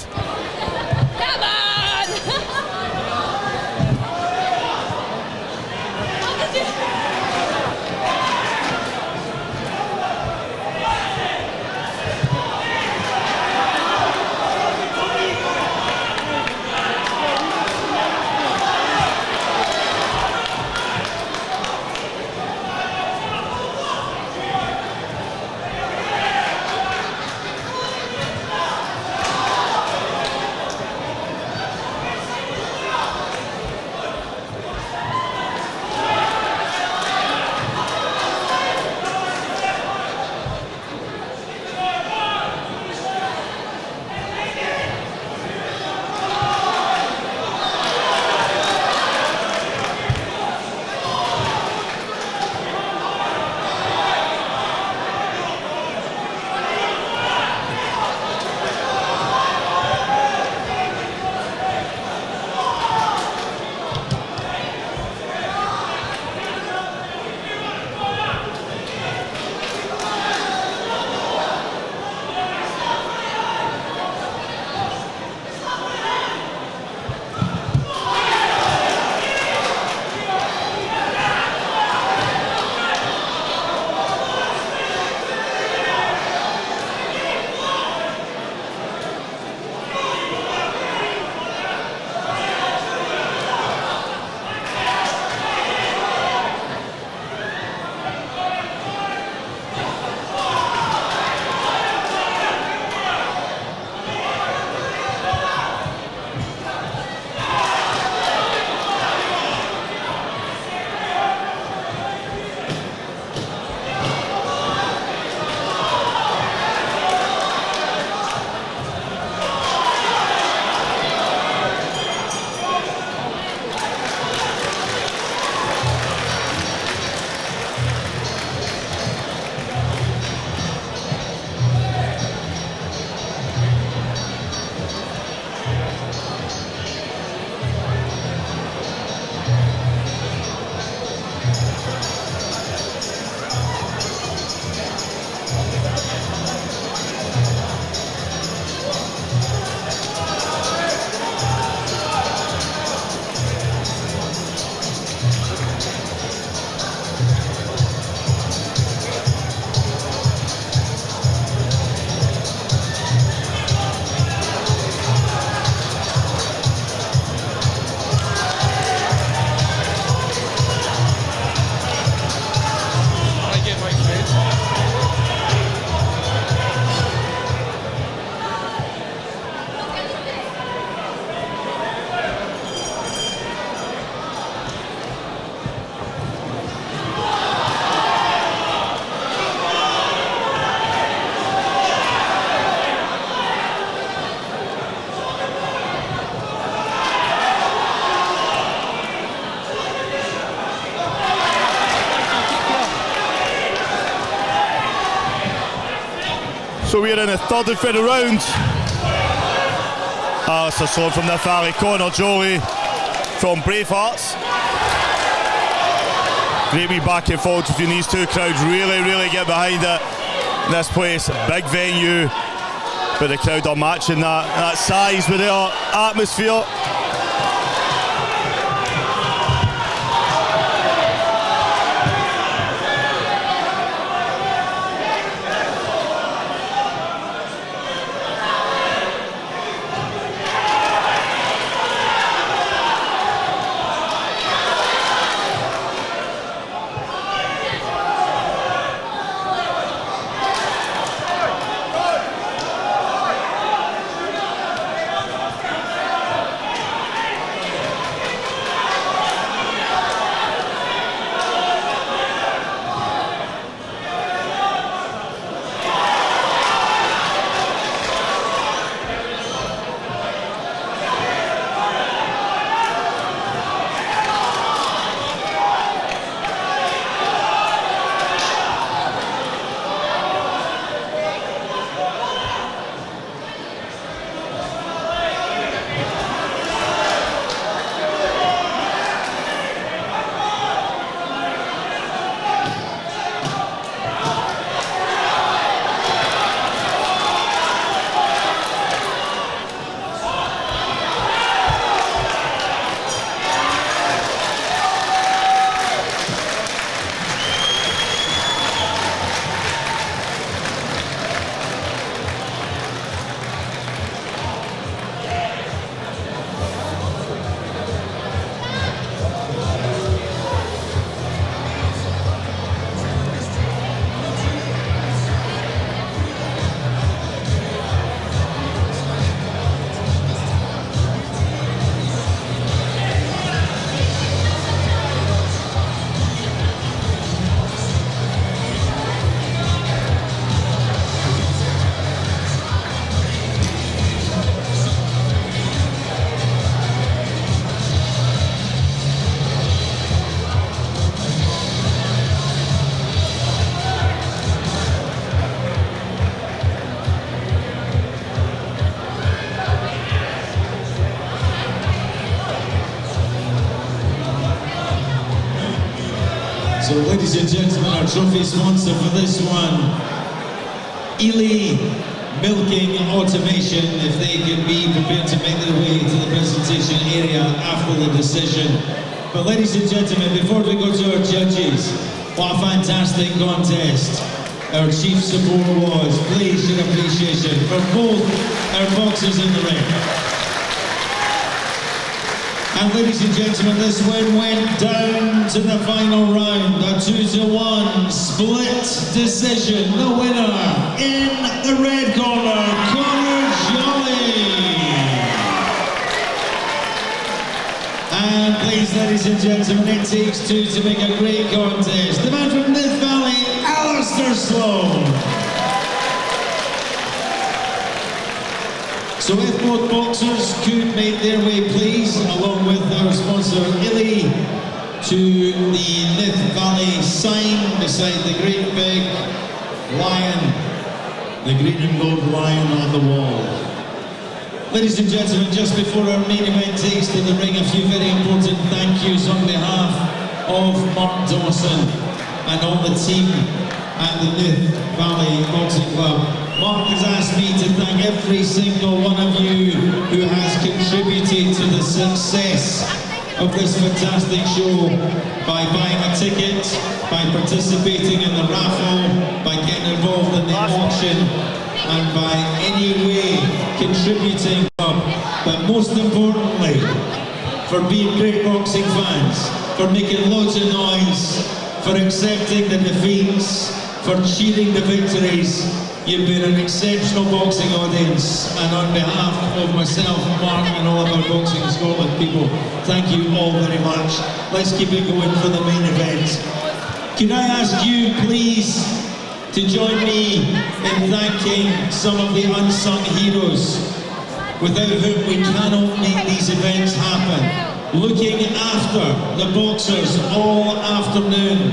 S4: So we're in the third and final round. Alistair Sloan from Nithvalley, Connor Jolie from Bravehearts. Great wee back and forth between these two crowds. Really get behind it. This place, big venue, but the crowd are matching that size with their atmosphere.
S1: So ladies and gentlemen, our trophy sponsor for this one, Ely Milking Automation, if they can be prepared to make their way to the presentation area after the decision. But ladies and gentlemen, before we go to our judges, what a fantastic contest our chief support was. Please show appreciation for both our boxers in the ring. And ladies and gentlemen, this win went down to the final round, a 2-1 split decision. The winner in the red corner, Connor Jolie. And please, ladies and gentlemen, it takes two to make a great contest. The man from Nithvalley, Alistair Sloan. So if both boxers could make their way, please, along with our sponsor, Ely, to the Nithvalley sign beside the great big lion, the green and gold lion on the wall. Ladies and gentlemen, just before our main event takes to the ring, a few very important thank yous on behalf of Mark Dawson and all the team at the Nithvalley Boxing Club. Mark has asked me to thank every single one of you who has contributed to the success of this fantastic show by buying a ticket, by participating in the raffle, by getting involved in the auction, and by any way contributing, but most importantly, for being great boxing fans, for making loads of noise, for accepting the defeats, for cheering the victories. You've been an exceptional boxing audience, and on behalf of myself, Mark, and all of our Boxing Scotland people, thank you all very much. Let's keep it going for the main event. Can I ask you, please, to join me in thanking some of the unsung heroes without whom we cannot make these events happen. Looking after the boxers all afternoon,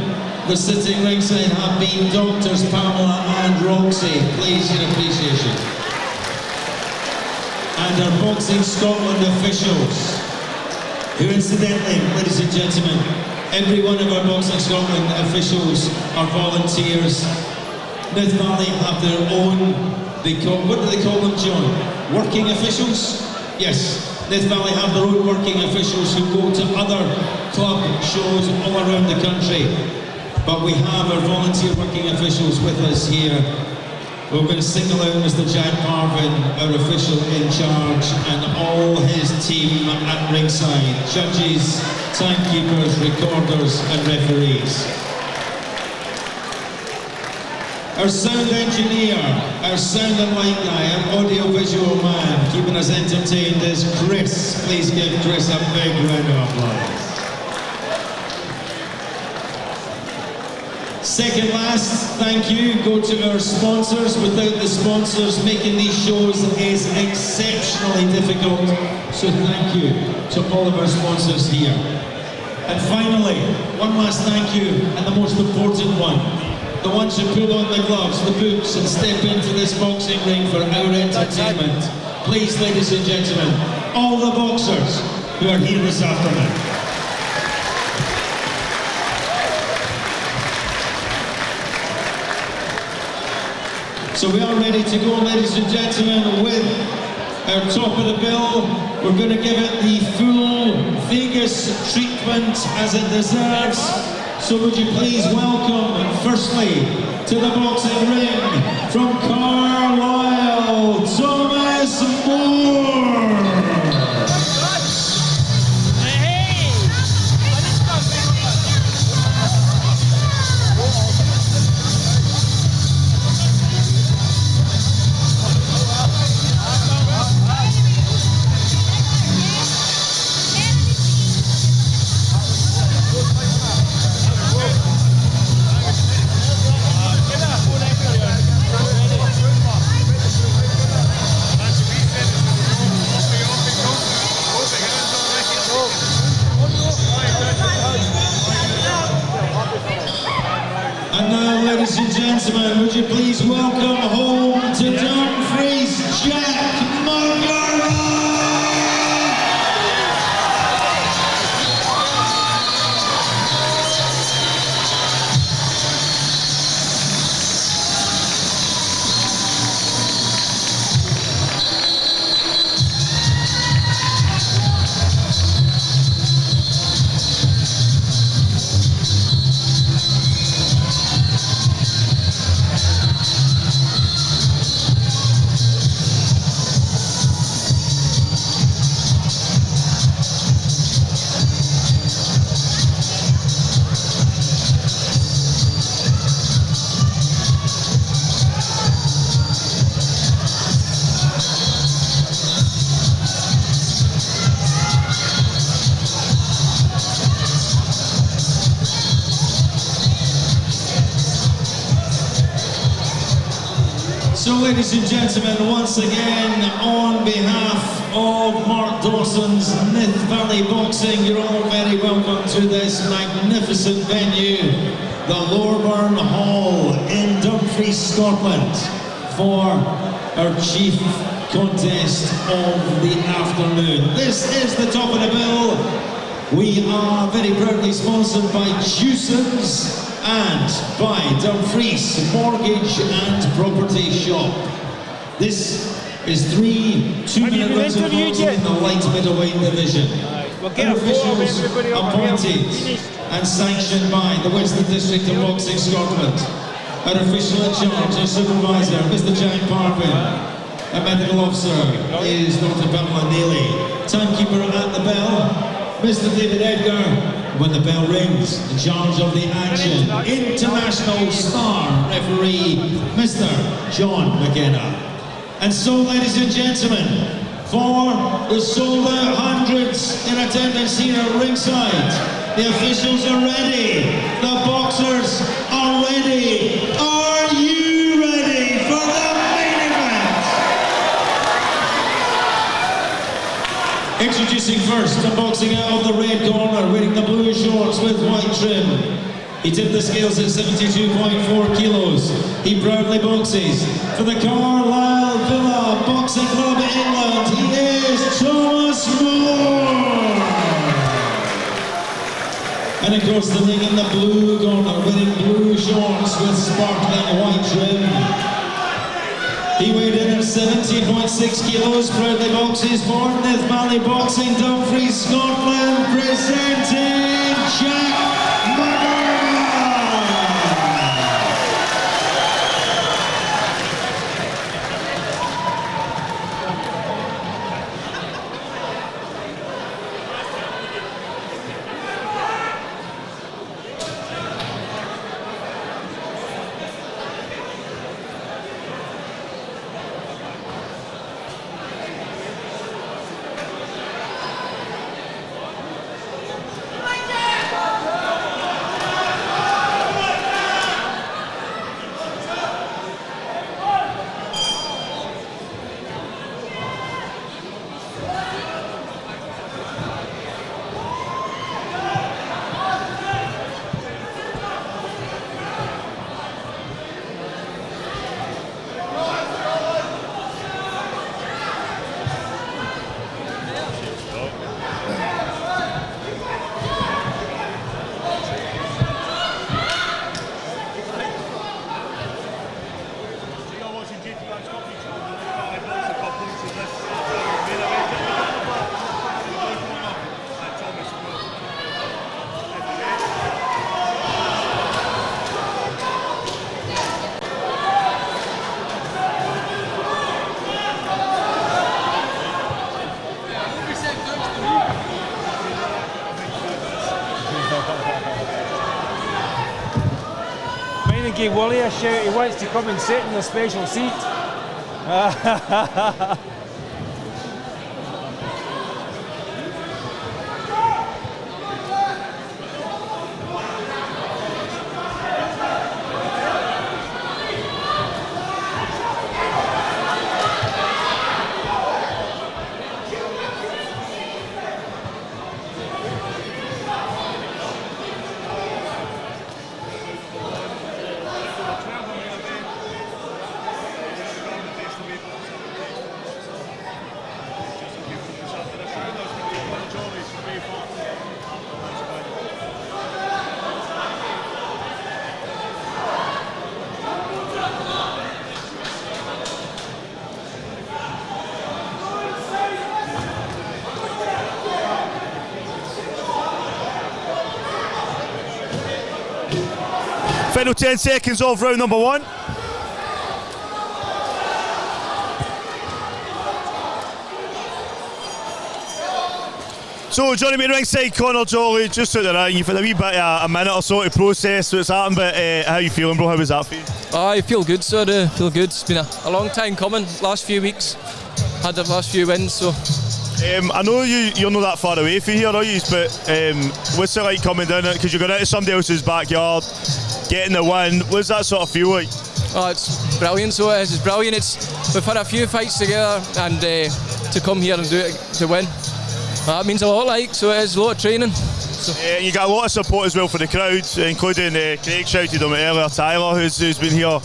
S1: was sitting ringside have been Doctors Pamela and Roxy. Please, your appreciation. And our Boxing Scotland officials, who incidentally, ladies and gentlemen, every one of our Boxing Scotland officials are volunteers. Nithvalley have their own, what do they call them, John? Working officials? Yes, Nithvalley have their own working officials who go to other club shows all around the country. But we have our volunteer working officials with us here. We're going to single out Mr. Jack Parvin, our official in charge, and all his team at ringside. Judges, timekeepers, recorders and referees. Our sound engineer, our sound and light guy, our audio-visual man, keeping us entertained is Chris. Please give Chris a big round of applause. Second last, thank you, go to our sponsors. Without the sponsors, making these shows is exceptionally difficult. So thank you to all of our sponsors here. And finally, one last thank you, and the most important one. The ones who pull on the gloves, the boots, and step into this boxing ring for our entertainment. Please, ladies and gentlemen, all the boxers who are here this afternoon. So we are ready to go, ladies and gentlemen, with our top of the bill. We're going to give it the full Vegas treatment as it deserves. So would you please welcome, firstly, to the boxing ring, from Carlisle, Thomas Moore. Ladies and gentlemen, would you please welcome home to Dumfries, Jack Margara! So ladies and gentlemen, once again, on behalf of Mark Dawson's Nithvalley Boxing, you're all very welcome to this magnificent venue, the Lorburn Hall in Dumfries, Scotland, for our chief contest of the afternoon. This is the top of the bill. We are very proudly sponsored by Jewson's and by Dumfries Mortgage and Property Shop. This is 3 2-minute rounds of boxing in the light middleweight division. Our officials appointed and sanctioned by the Western District of Boxing Scotland. Our official in charge, our supervisor, Mr. Jack Parvin. Our medical officer is Dr. Pamela Neely. Timekeeper at the bell, Mr. David Edgar. When the bell rings, in charge of the action, international star referee, Mr. John McKenna. And so, ladies and gentlemen, for the sold out hundreds in attendance here at ringside, the officials are ready, the boxers are ready. Are you ready for the main event? Introducing first, the boxing out of the red corner, wearing the blue shorts with white trim. He tipped the scales at 72.4 kilos. He proudly boxes for the Carlisle Villa Boxing Club England. He is Thomas Moore. And across the ring in the blue corner, wearing blue shorts with sparkling white trim. He weighed in at 70.6 kilos, proudly boxes for Nithvalley Boxing, Dumfries, Scotland, presenting Jack McGarvey.
S10: Mine gave Wally a shout, he wants to come and sit in the special seat.
S4: Final 10 seconds of round number one. So joining me ringside, Connor Jolly, just out the ring. You've had a wee bit of a minute or so to process what's happened, but how you feeling, bro? How was that for you?
S16: I feel good, sir. Feel good. It's been a long time coming. Last few weeks, had the last few wins, so.
S4: I know you're not that far away from here, are you? But what's it like coming down? Because you're going into somebody else's backyard, getting the win. What's that sort of feel like?
S16: Oh, it's brilliant. So it is. It's brilliant. We've had a few fights together, and to come here and do it to win, that means a lot. Like, so it is a lot of training. So.
S4: You got a lot of support as well for the crowd, including Craig shouted on it earlier, Tyler, who's been here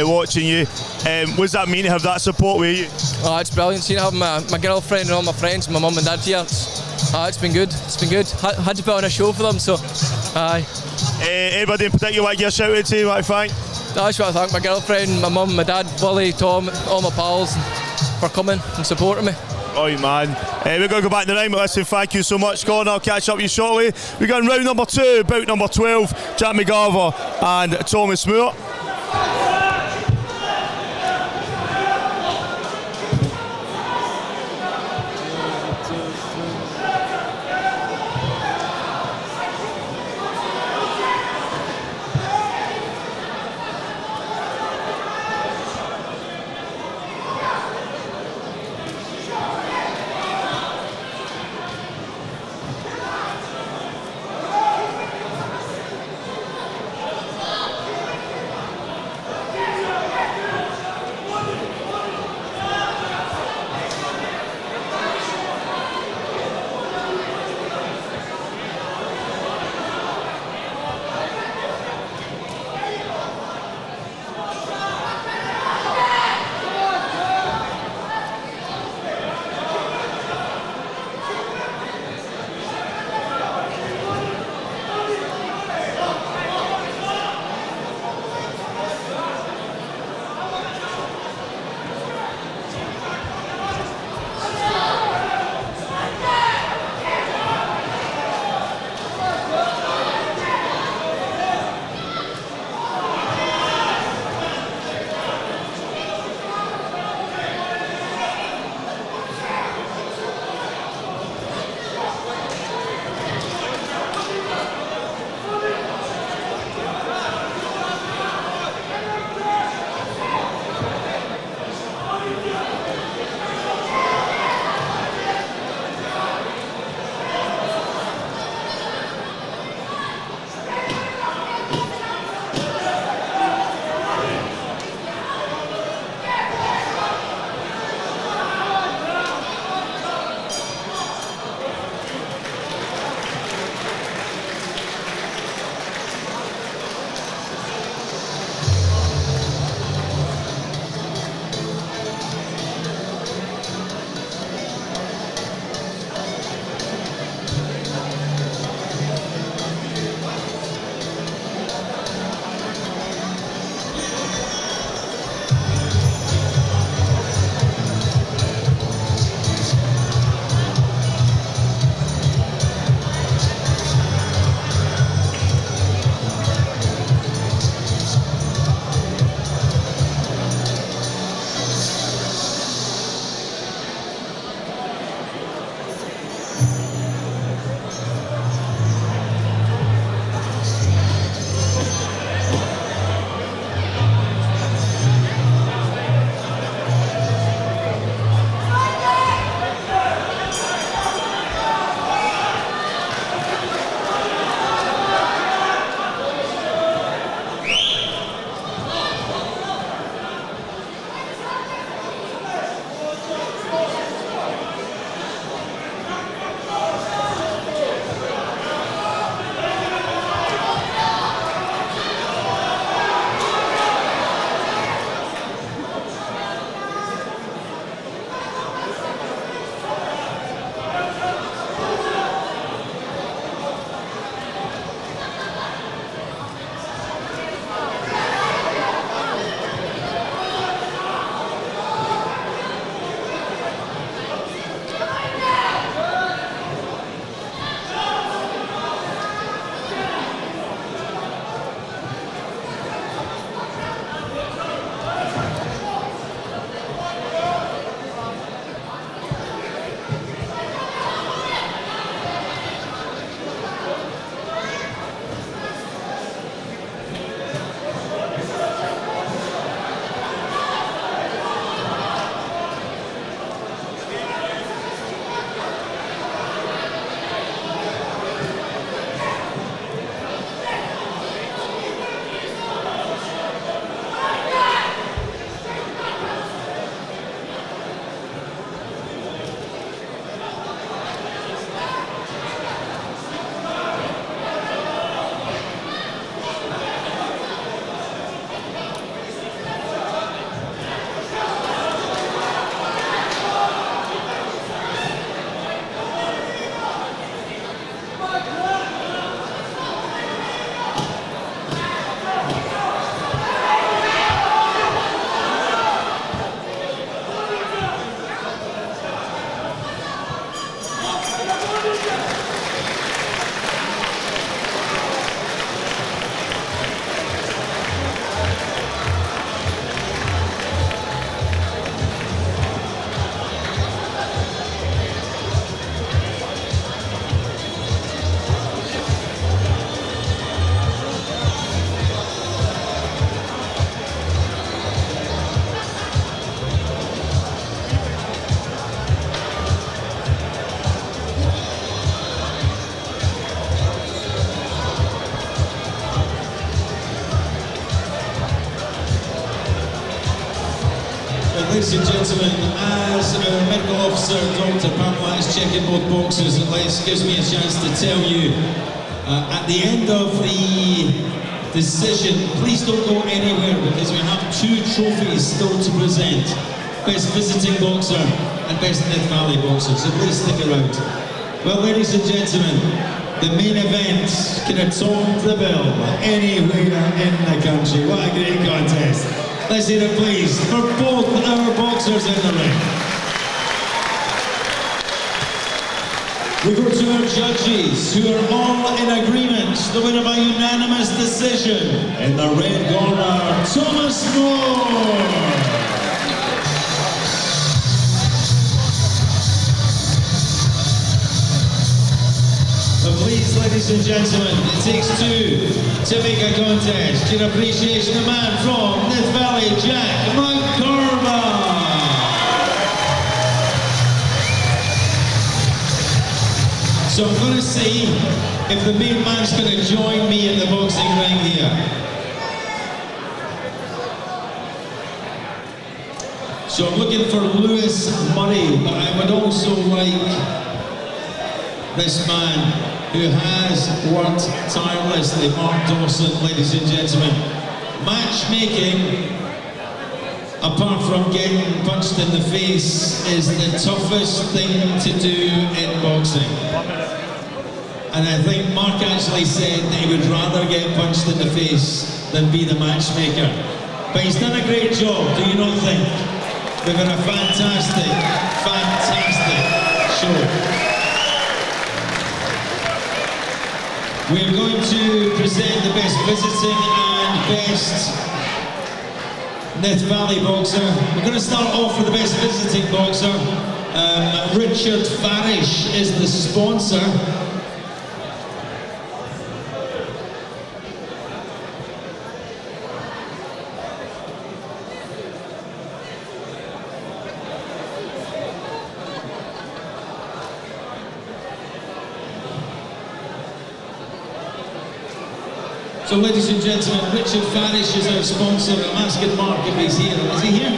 S4: watching you. What does that mean to have that support with you?
S16: Oh, it's brilliant. Seeing having my girlfriend and all my friends, my mum and dad here. It's been good. It's been good. Had to put on a show for them. So,
S4: anybody in particular like your shout out to? What I thank?
S16: I just want to thank my girlfriend, my mum, my dad, Wally, Tom, all my pals for coming and supporting me.
S4: Oh man, we're going to go back to the ring, but listen, thank you so much, Connor. I'll catch up with you shortly. We're going round number 2, bout number 12, Jack McGarvey and Thomas Moore.
S1: boxer, Dr. Pamela, is checking both boxers, and gives me a chance to tell you, at the end of the decision, please don't go anywhere because we have 2 trophies still to present. Best visiting boxer and best Nithvalley boxer, so please stick around. Well, ladies and gentlemen, the main event could have topped the bill anywhere in the country. What a great contest. Let's hear it please for both our boxers in the ring. We go to our judges, who are all in agreement. The winner by unanimous decision in the red corner, Thomas Moore. But please, ladies and gentlemen, it takes 2 to make a contest. Your appreciation, the man from Nithvalley, Jack McCormack. So I'm going to see if the main man's going to join me in the boxing ring here. So I'm looking for Lewis Murray, but I would also like this man who has worked tirelessly, Mark Dawson, ladies and gentlemen. Matchmaking, apart from getting punched in the face, is the toughest thing to do in boxing. And I think Mark actually said that he would rather get punched in the face than be the matchmaker. But he's done a great job, do you not think? We've had a fantastic, fantastic show. We're going to present the best visiting and best Nithvalley boxer. We're going to start off with the best visiting boxer. Richard Farish is the sponsor. So ladies and gentlemen, Richard Farish is our sponsor. I'm asking Mark if he's here. Is he here?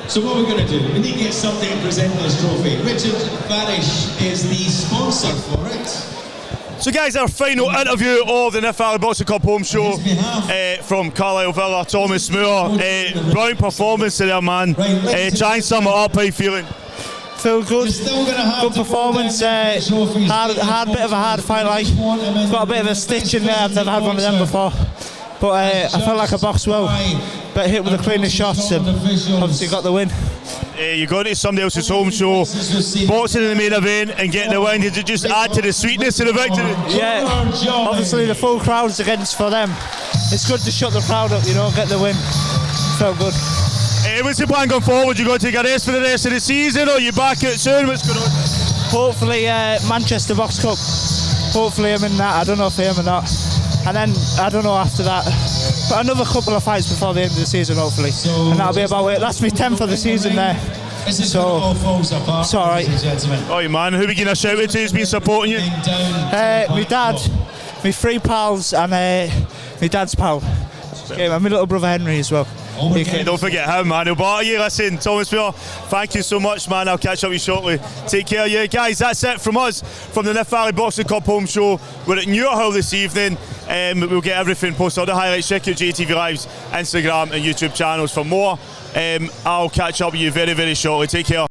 S1: So what we're going to do, we need to get something to present this trophy. Richard Farish is the sponsor for it.
S4: So guys, our final interview of the Nithvalley Boxing Cup home show from Carlisle Villa, Thomas Moore. Brilliant performance there, man. Try and sum it up, how you feeling?
S17: Feel good. Good performance. Hard bit of a hard fight, like. Got a bit of a stitch in there, I've never had one of them before. But I felt like I boxed well. But hit with the cleanest shots and obviously got the win.
S4: You got it to somebody else's home show, boxing in the main event and getting the win. Did it just add to the sweetness of the victory?
S17: Yeah, obviously the full crowd's against for them. It's good to shut the crowd up, you know, get the win. Felt good.
S4: What's the plan going forward? You going to take a rest for the rest of the season, or you back out soon? What's going on?
S17: Hopefully Manchester Box Cup. Hopefully I'm in that. I don't know if I am or not. And then I don't know after that. But another couple of fights before the end of the season, hopefully. And that'll be about it. That's my 10th of the season there. So, it's alright.
S4: Oh, man, who are we going to shout out to who's been supporting you?
S17: My dad, my 3 pals, and my dad's pal. And my little brother Henry as well.
S4: Don't forget him, man. But you listen, Thomas Moore, thank you so much, man. I'll catch up with you shortly. Take care, yeah, guys. That's it from us from the Nithvalley Boxing Cup home show. We're at Newhall this evening. We'll get everything posted, all the highlights. Check out JATV Live's Instagram and YouTube channels for more. I'll catch up with you very, very shortly. Take care.